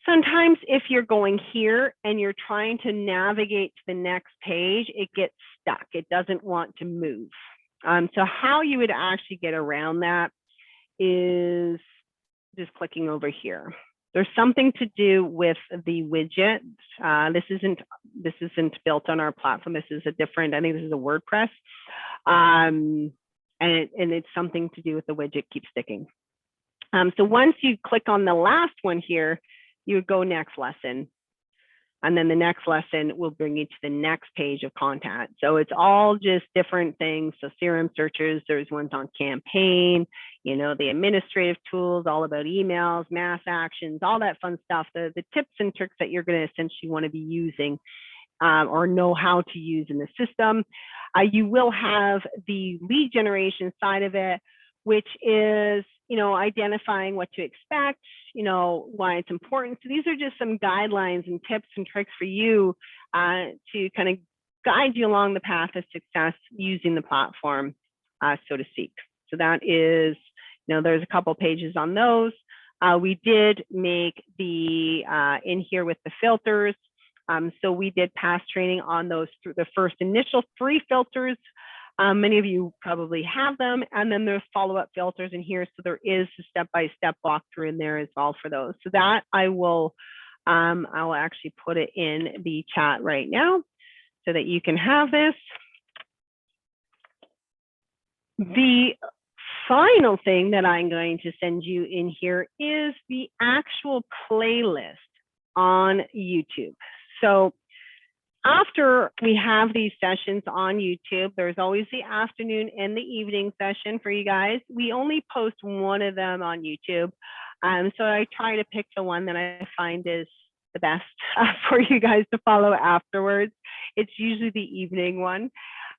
Sometimes if you're going here and you're trying to navigate to the next page, it gets stuck. It doesn't want to move. So how you would actually get around that is just clicking over here. There's something to do with the widget. This isn't built on our platform. This is a different, I think this is a WordPress. And it's something to do with the widget keep sticking. So once you click on the last one here, you would go next lesson. And then the next lesson will bring you to the next page of content. So it's all just different things. So CRM searches, there's ones on campaign, the administrative tools, all about emails, mass actions, all that fun stuff, the tips and tricks that you're going to essentially want to be using or know how to use in the system. You will have the lead generation side of it, which is, identifying what to expect, why it's important. So these are just some guidelines and tips and tricks for you to kind of guide you along the path of success using the platform, so to speak. So that is, there's a couple pages on those. We did make the, in here with the filters. So we did past training on those through the first initial 3 filters. Many of you probably have them, and then there's follow-up filters in here. So there is a step-by-step walkthrough in there as well for those. So that I will actually put it in the chat right now so that you can have this. The final thing that I'm going to send you in here is the actual playlist on YouTube. So after we have these sessions on YouTube, there's always the afternoon and the evening session for you guys. We only post one of them on YouTube. So I try to pick the one that I find is the best for you guys to follow afterwards. It's usually the evening one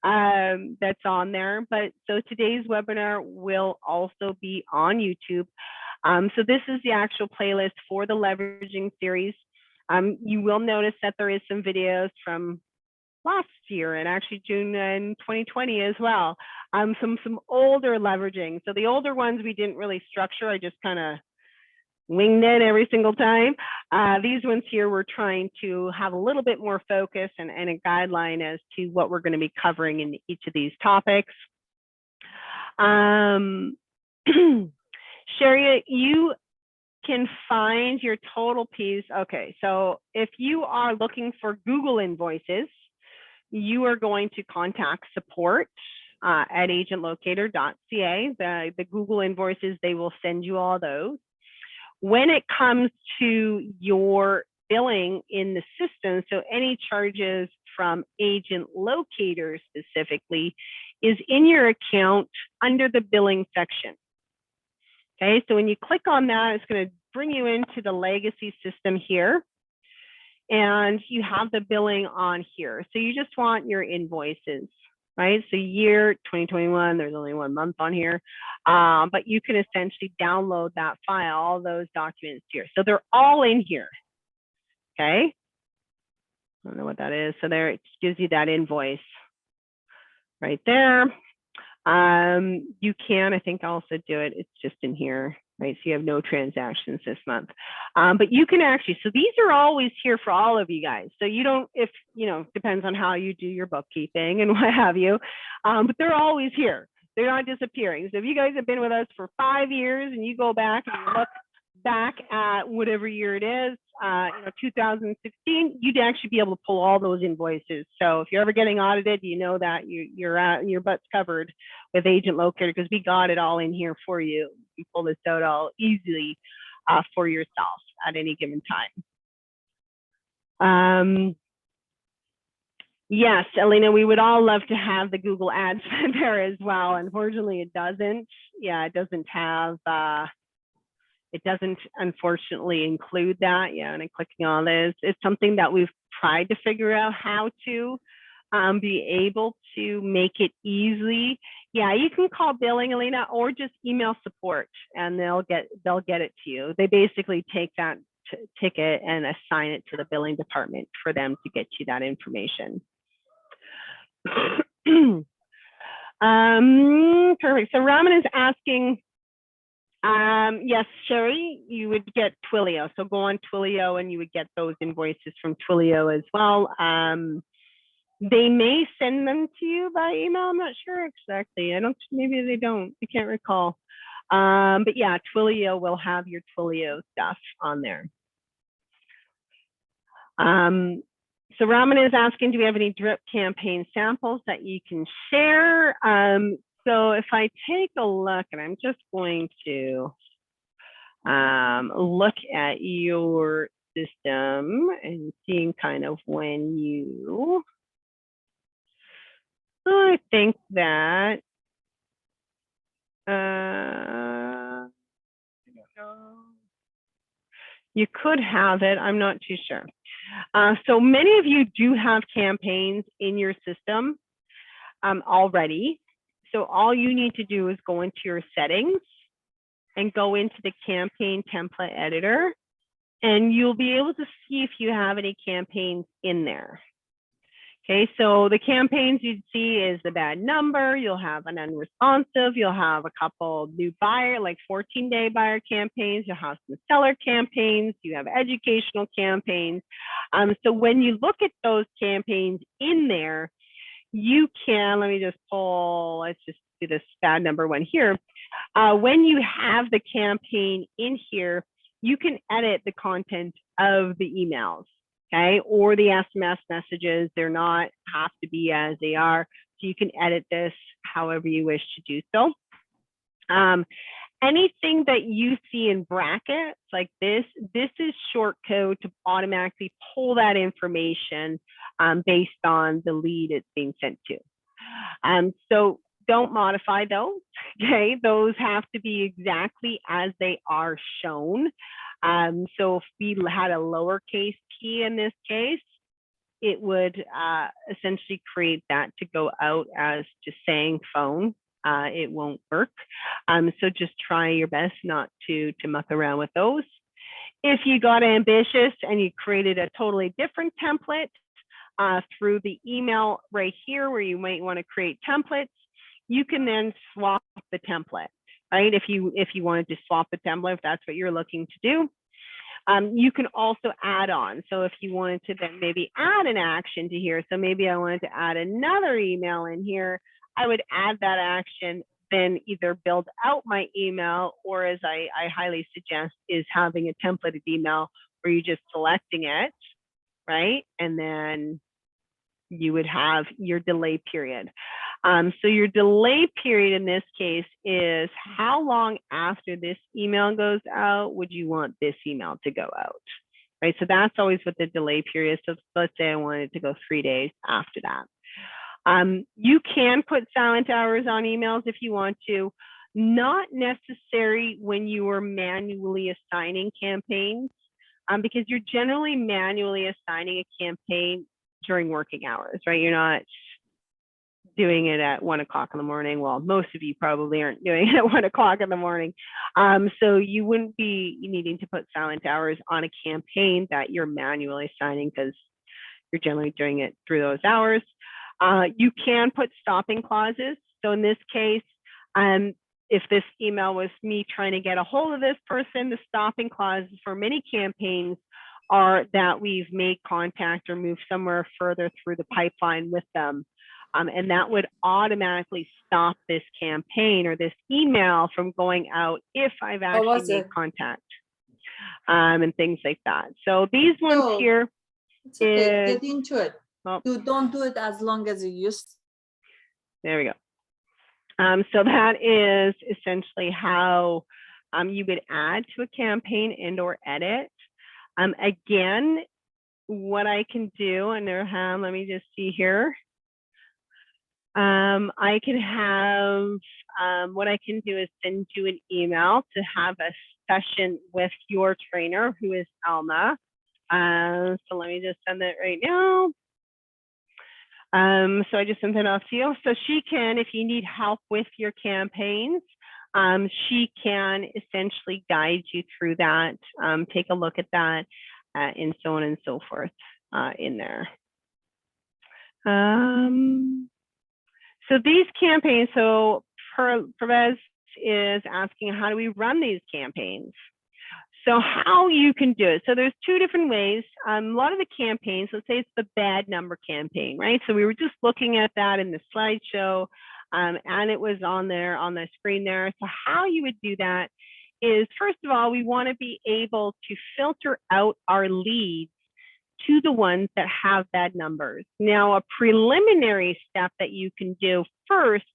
that's on there. But so today's webinar will also be on YouTube. So this is the actual playlist for the leveraging series. You will notice that there is some videos from last year and actually June in 2020 as well. Some older leveraging. So the older ones we didn't really structure. I just kind of winged it every single time. These ones here we're trying to have a little bit more focus and a guideline as to what we're going to be covering in each of these topics. Sherry, you can find your total piece. Okay, so if you are looking for Google invoices, you are going to contact support at agentlocator.ca. The Google invoices, they will send you all those. When it comes to your billing in the system, so any charges from Agent Locator specifically is in your account under the billing section. Okay, so when you click on that, it's going to bring you into the legacy system here. And you have the billing on here. So you just want your invoices, right? So year 2021, there's only 1 month on here. But you can essentially download that file, all those documents here. So they're all in here, okay? I don't know what that is. So there, it gives you that invoice right there. You can, I think, also do it. It's just in here, right? So you have no transactions this month. But you can actually, so these are always here for all of you guys. So you don't, if, depends on how you do your bookkeeping and what have you, but they're always here. They're not disappearing. So if you guys have been with us for 5 years and you go back and you look back at whatever year it is, 2016, you'd actually be able to pull all those invoices. So if you're ever getting audited, you know that your butt's covered with Agent Locator, because we got it all in here for you. You pull this out all easily for yourself at any given time. Yes, Elena, we would all love to have the Google Ads there as well. Unfortunately, it doesn't. Yeah, it doesn't have, it doesn't unfortunately include that. Yeah, and I'm clicking on this. It's something that we've tried to figure out how to be able to make it easy. Yeah, you can call billing, Elena, or just email support and they'll get it to you. They basically take that ticket and assign it to the billing department for them to get you that information. Perfect. So Raman is asking, yes, Sherry, you would get Twilio. So go on Twilio and you would get those invoices from Twilio as well. They may send them to you by email. I'm not sure exactly. Maybe they don't. I can't recall. But yeah, Twilio will have your Twilio stuff on there. So Raman is asking, do we have any drip campaign samples that you can share? So if I take a look, and I'm just going to look at your system and seeing kind of when you, I think that, I don't know. You could have it, I'm not too sure. So many of you do have campaigns in your system already. So all you need to do is go into your settings and go into the campaign template editor, and you'll be able to see if you have any campaigns in there. Okay, so the campaigns you'd see is the bad number, you'll have an unresponsive, you'll have a couple new buyer, like 14-day buyer campaigns, you'll have some seller campaigns, you have educational campaigns. So when you look at those campaigns in there, you can, let me just pull, let's just do this bad number one here. When you have the campaign in here, you can edit the content of the emails. Okay, or the SMS messages, they're not have to be as they are. So you can edit this however you wish to do so. Anything that you see in brackets like this is short code to automatically pull that information based on the lead it's being sent to. So don't modify those, okay? Those have to be exactly as they are shown. So if we had a lowercase p in this case, it would essentially create that to go out as just saying phone. It won't work. So just try your best not to muck around with those. If you got ambitious and you created a totally different template through the email right here where you might want to create templates, you can then swap the template, right? If you wanted to swap the template, if that's what you're looking to do. You can also add on. So if you wanted to then maybe add an action to here, so maybe I wanted to add another email in here, I would add that action, then either build out my email, or as I highly suggest, is having a templated email where you're just selecting it, right? And then you would have your delay period. So your delay period in this case is how long after this email goes out would you want this email to go out, right? So that's always what the delay period is. So let's say I wanted to go 3 days after that. You can put silent hours on emails if you want to. Not necessary when you are manually assigning campaigns, because you're generally manually assigning a campaign during working hours, right? You're not doing it at 1 o'clock in the morning. Well, most of you probably aren't doing it at 1 o'clock in the morning. So you wouldn't be needing to put silent hours on a campaign that you're manually assigning because you're generally doing it through those hours. You can put stopping clauses. So in this case, if this email was me trying to get a hold of this person, the stopping clauses for many campaigns are that we've made contact or moved somewhere further through the pipeline with them And that would automatically stop this campaign or this email from going out if I've actually made contact, and things like that. So these ones here, it's okay. Get into it. You don't do it as long as you used to. There we go. So that is essentially how you would add to a campaign and or edit. Again, what I can do, and let me just see here. I can have, what I can do is send you an email to have a session with your trainer, who is Alma. So let me just send it right now. So I just sent it off to you. So she can, if you need help with your campaigns, she can essentially guide you through that, take a look at that, and so on and so forth in there. So these campaigns, so Pervez is asking, how do we run these campaigns? So how you can do it. So there's two different ways. A lot of the campaigns, let's say it's the bad number campaign, right? So we were just looking at that in the slideshow, and it was on there on the screen there. So how you would do that is, first of all, we want to be able to filter out our leads to the ones that have bad numbers. Now, a preliminary step that you can do first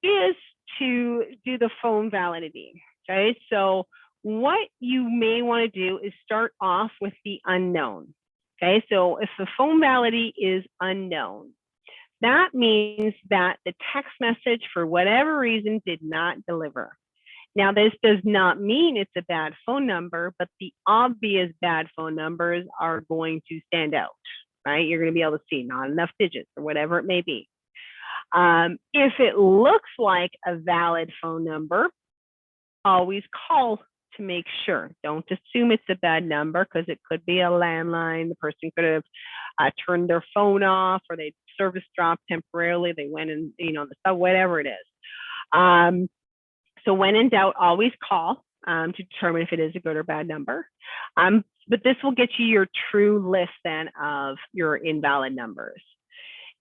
is to do the phone validity, okay? So what you may want to do is start off with the unknown, okay? So if the phone validity is unknown, that means that the text message, for whatever reason, did not deliver. Now, this does not mean it's a bad phone number, but the obvious bad phone numbers are going to stand out, right? You're going to be able to see not enough digits or whatever it may be. If it looks like a valid phone number, always call to make sure. Don't assume it's a bad number, because it could be a landline. The person could have turned their phone off, or they service dropped temporarily. They went in, the stuff, whatever it is. So when in doubt, always call to determine if it is a good or bad number. But this will get you your true list then of your invalid numbers.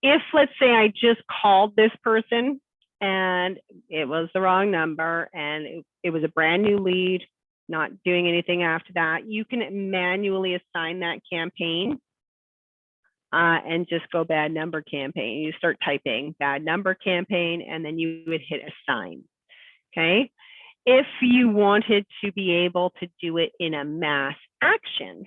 If, let's say, I just called this person and it was the wrong number and it was a brand new lead, not doing anything after that, you can manually assign that campaign and just go bad number campaign. You start typing bad number campaign, and then you would hit assign. Okay. If you wanted to be able to do it in a mass action,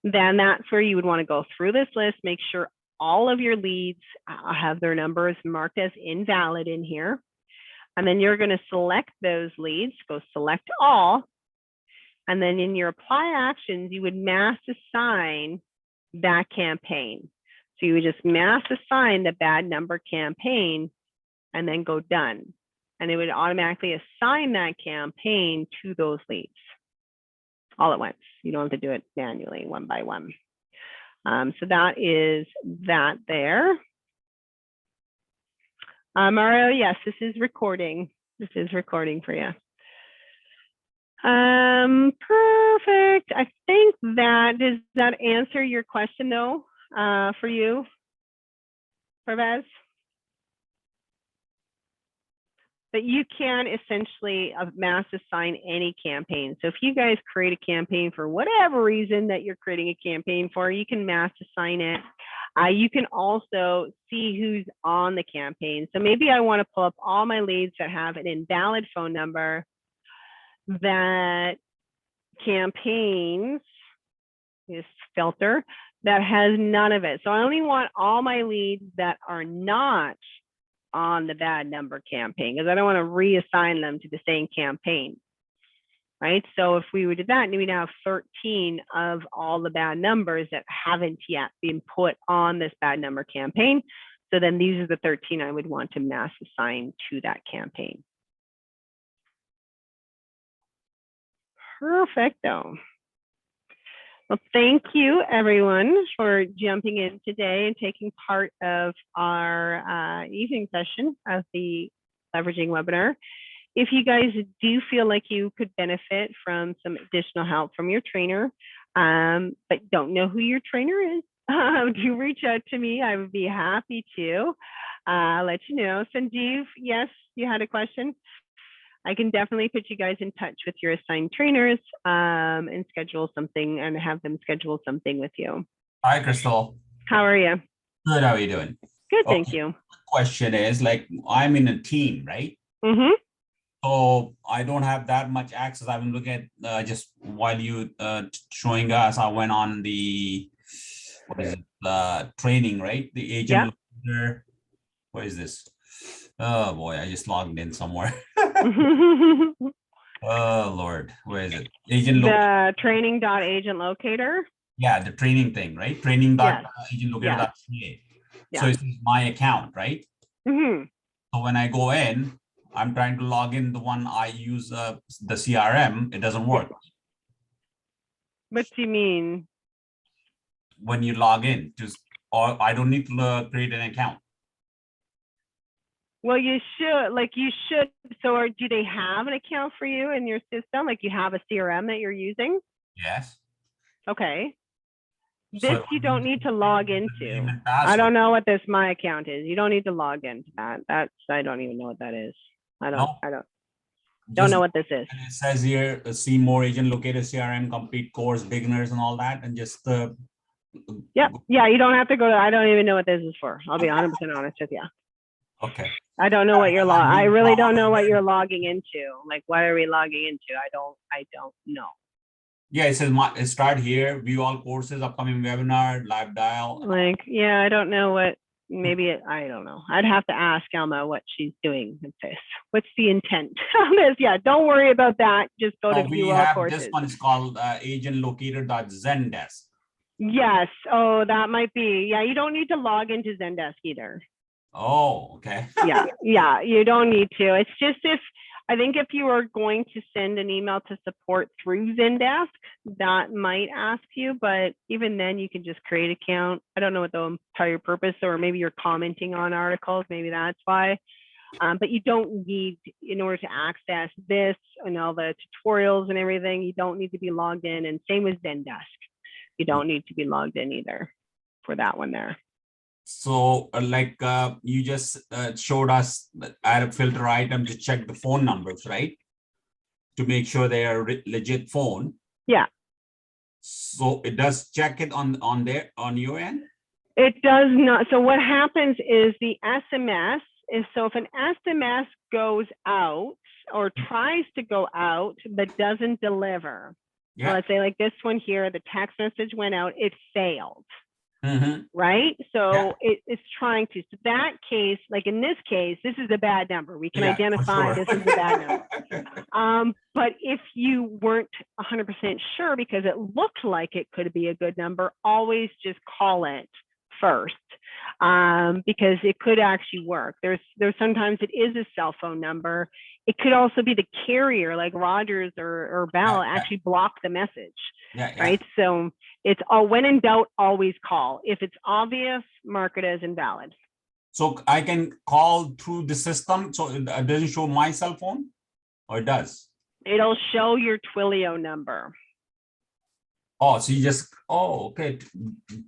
then that's where you would want to go through this list, make sure all of your leads have their numbers marked as invalid in here. And then you're going to select those leads, go select all. And then in your apply actions, you would mass assign that campaign. So you would just mass assign the bad number campaign and then go done. And it would automatically assign that campaign to those leads all at once. You don't have to do it manually, one by one. So that is that there. Mario, yes, this is recording. This is recording for you. Perfect. I think does that answer your question though, for you, Pervez? But you can essentially mass assign any campaign. So if you guys create a campaign for whatever reason that you're creating a campaign for, you can mass assign it. You can also see who's on the campaign. So maybe I want to pull up all my leads that have an invalid phone number, that campaigns, this filter, that has none of it. So I only want all my leads that are not on the bad number campaign, because I don't want to reassign them to the same campaign, right? So if we would do that, we'd have 13 of all the bad numbers that haven't yet been put on this bad number campaign. So then these are the 13 I would want to mass assign to that campaign. Perfecto. Well, thank you everyone for jumping in today and taking part of our evening session of the leveraging webinar. If you guys do feel like you could benefit from some additional help from your trainer, but don't know who your trainer is, do reach out to me. I would be happy to let you know. Sanjeev, yes, you had a question. I can definitely put you guys in touch with your assigned trainers and schedule something and have them schedule something with you. Hi, Crystal. How are you? Good. How are you doing? Good, thank Okay. you. Question is, like, I'm in a team, right? Mm-hmm. So I don't have that much access. I've been looking at just while you showing us, I went on the what is it, training, right? The agent locator. What is this? Oh boy, I just logged in somewhere. Oh Lord, where is it? Agent locator. The training.agent locator. Yeah, the training thing, right? Training.agentlocator.ca. Yeah. So it's my account, right? Mm-hmm. So when I go in, I'm trying to log in the one I use, the CRM, it doesn't work. What do you mean? When you log in, or I don't need to create an account. Well, you should. So, do they have an account for you in your system? Like you have a CRM that you're using? Yes. Okay. So This you don't need to log into. I don't know what this my account is. You don't need to log into that. I don't even know what that is. I don't know what this is. It says here, see more agent locator CRM complete course beginners and all that, and just yeah, you don't have to go to. I don't even know what this is for. I'll be 100% honest with you. Okay. I don't know what you're I really don't know what you're logging into. Like, what are we logging into? I don't know. Yeah, it says start here, view all courses, upcoming webinar, live dial. Like, yeah, I don't know what. I don't know. I'd have to ask Alma what she's doing with this. What's the intent on this? Yeah, don't worry about that. Just go to view all courses. This one is called agentlocator.zendesk. Yes. Oh, that might be. Yeah, you don't need to log into Zendesk either. Oh, okay. yeah, you don't need to. It's just I think if you are going to send an email to support through Zendesk, that might ask you, but even then you can just create an account. I don't know what the entire purpose, or maybe you're commenting on articles, maybe that's why. But you don't need, in order to access this and all the tutorials and everything, you don't need to be logged in. And same with Zendesk. You don't need to be logged in either for that one there. So you just showed us add a filter item to check the phone numbers, right? To make sure they are legit phone. Yeah. So it does check it on your end? It does not. So what happens is the SMS is, so if an SMS goes out or tries to go out, but doesn't deliver. Yeah. So let's say like this one here, the text message went out, it failed. Mm-hmm. Right? So it's trying to. So that case, like in this case, this is a bad number. We can identify this is a bad number. But if you weren't 100% sure because it looked like it could be a good number, always just call it first, because it could actually work. There's sometimes it is a cell phone number. It could also be the carrier, like Rogers or Bell, actually block the message. Right? So it's all, when in doubt, always call. If it's obvious, mark it as invalid. So I can call through the system, so it doesn't show my cell phone, or it does? It'll show your Twilio number. Oh, so you just, okay.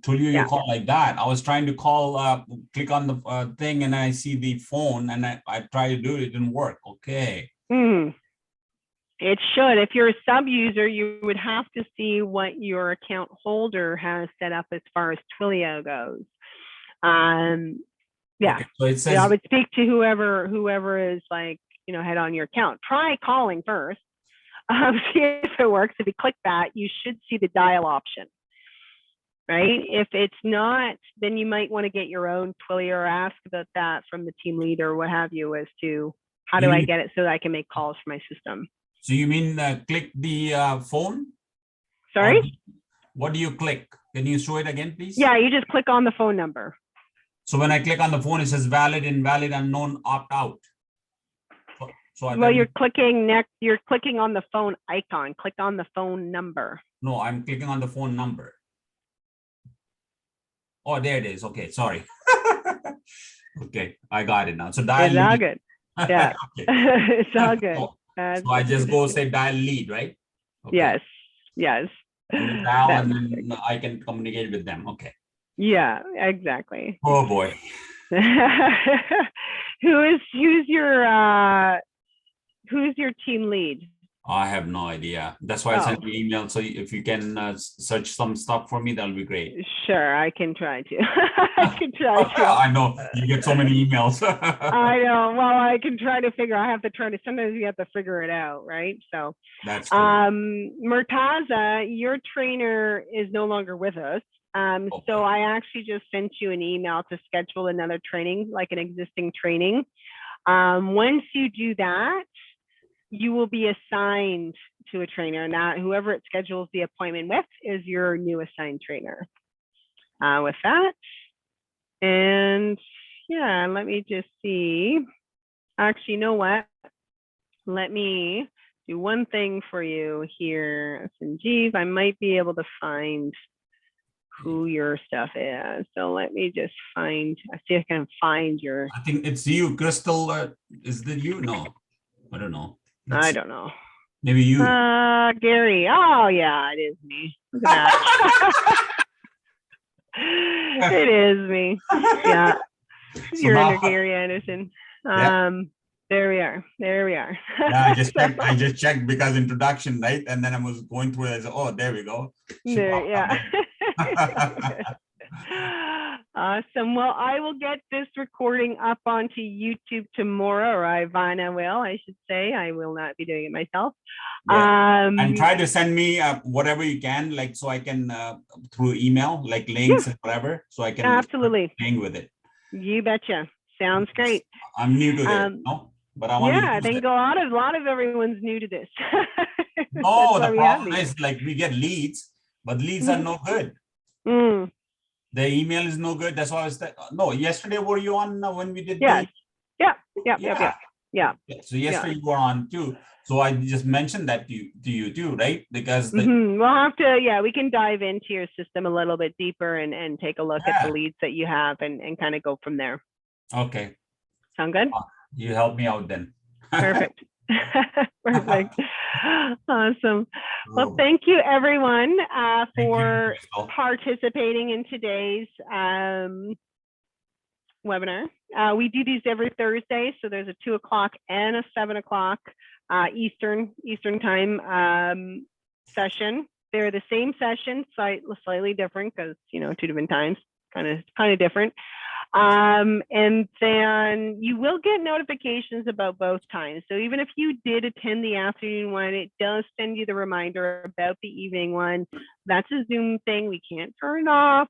Twilio, you call like that. I was trying to call, click on the thing, and I see the phone, and I try to do it, it didn't work. Okay. It should. If you're a sub user, you would have to see what your account holder has set up as far as Twilio goes. Okay. So it says, I would speak to whoever is like, head on your account. Try calling first. See if it works. If you click that, you should see the dial option. Right? If it's not, then you might want to get your own Twilio or ask about that from the team leader or what have you, as to how do I get it so that I can make calls for my system. So you mean click the phone? Sorry? What do you click? Can you show it again, please? Yeah, you just click on the phone number. So when I click on the phone, it says valid, invalid, unknown, opt out. Well, you're clicking on the phone icon. Click on the phone number. No, I'm clicking on the phone number. Oh, there it is. Okay, sorry. Okay, I got it now. So dial. It's all good. Yeah, it's all good. So I just go say dial lead, right? Okay. Yes. And then dial, and then I can communicate with them. Okay. Yeah, exactly. Oh boy. Who's your team lead? I have no idea. That's why I sent you email. So if you can search some stuff for me, that'll be great. Sure, I can try to. I can try to. I know you get so many emails. I know. Well, I can try to figure. I have to try to. Sometimes you have to figure it out, right? So, That's true. Murtaza, your trainer is no longer with us. So I actually just sent you an email to schedule another training, like an existing training. Once you do that, you will be assigned to a trainer. Now, whoever it schedules the appointment with is your new assigned trainer. With that, and yeah, let me just see. Actually, you know what? Let me do one thing for you here, Sanjeev. I might be able to find who your stuff is. So let me just find, I see if I can find your. I think it's you, Crystal. Is that you? No, I don't know. I don't know. Maybe you. Gary. Oh yeah, it is me. Look at that. It is me. Yeah. So you're now, under Gary Anderson. Yeah. There we are. There we are. Yeah, I just checked because introduction, right? And then I was going through it. I said, oh, there we go. There, yeah. Awesome. Well, I will get this recording up onto YouTube tomorrow, or Ivana will, I should say. I will not be doing it myself. Yeah. And try to send me whatever you can, like so I can through email, like links and whatever, so I can absolutely playing with it. You betcha. Sounds great. I'm new to this, no? But I want to use I think it. a lot of everyone's new to this. No, the problem is like we get leads, but leads are no good. The email is no good. That's why I was no, yesterday were you on when we did Yeah. Yeah. So yesterday you were on too. So I just mentioned that to you too, right? Because we'll have to, we can dive into your system a little bit deeper and take a look at the leads that you have and kind of go from there. Okay. Sound good? You help me out then. Perfect. Perfect. Awesome. Well, thank you everyone for participating in today's webinar. We do these every Thursday, so there's a 2 o'clock and a 7 o'clock Eastern time session. They're the same session, slightly different because 2 different times, kind of different. And then you will get notifications about both times. So even if you did attend the afternoon one, it does send you the reminder about the evening one. That's a Zoom thing. We can't turn it off.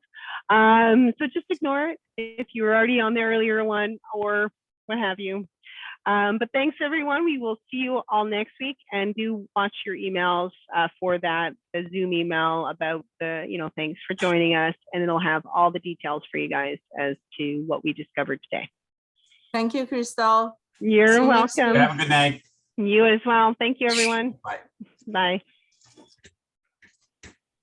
So just ignore it if you were already on the earlier one or what have you. But thanks everyone. We will see you all next week, and do watch your emails for the Zoom email about the, thanks for joining us, and it'll have all the details for you guys as to what we discovered today. Thank you, Crystal. You're welcome. Have a good night. You as well. Thank you, everyone. Bye. Bye.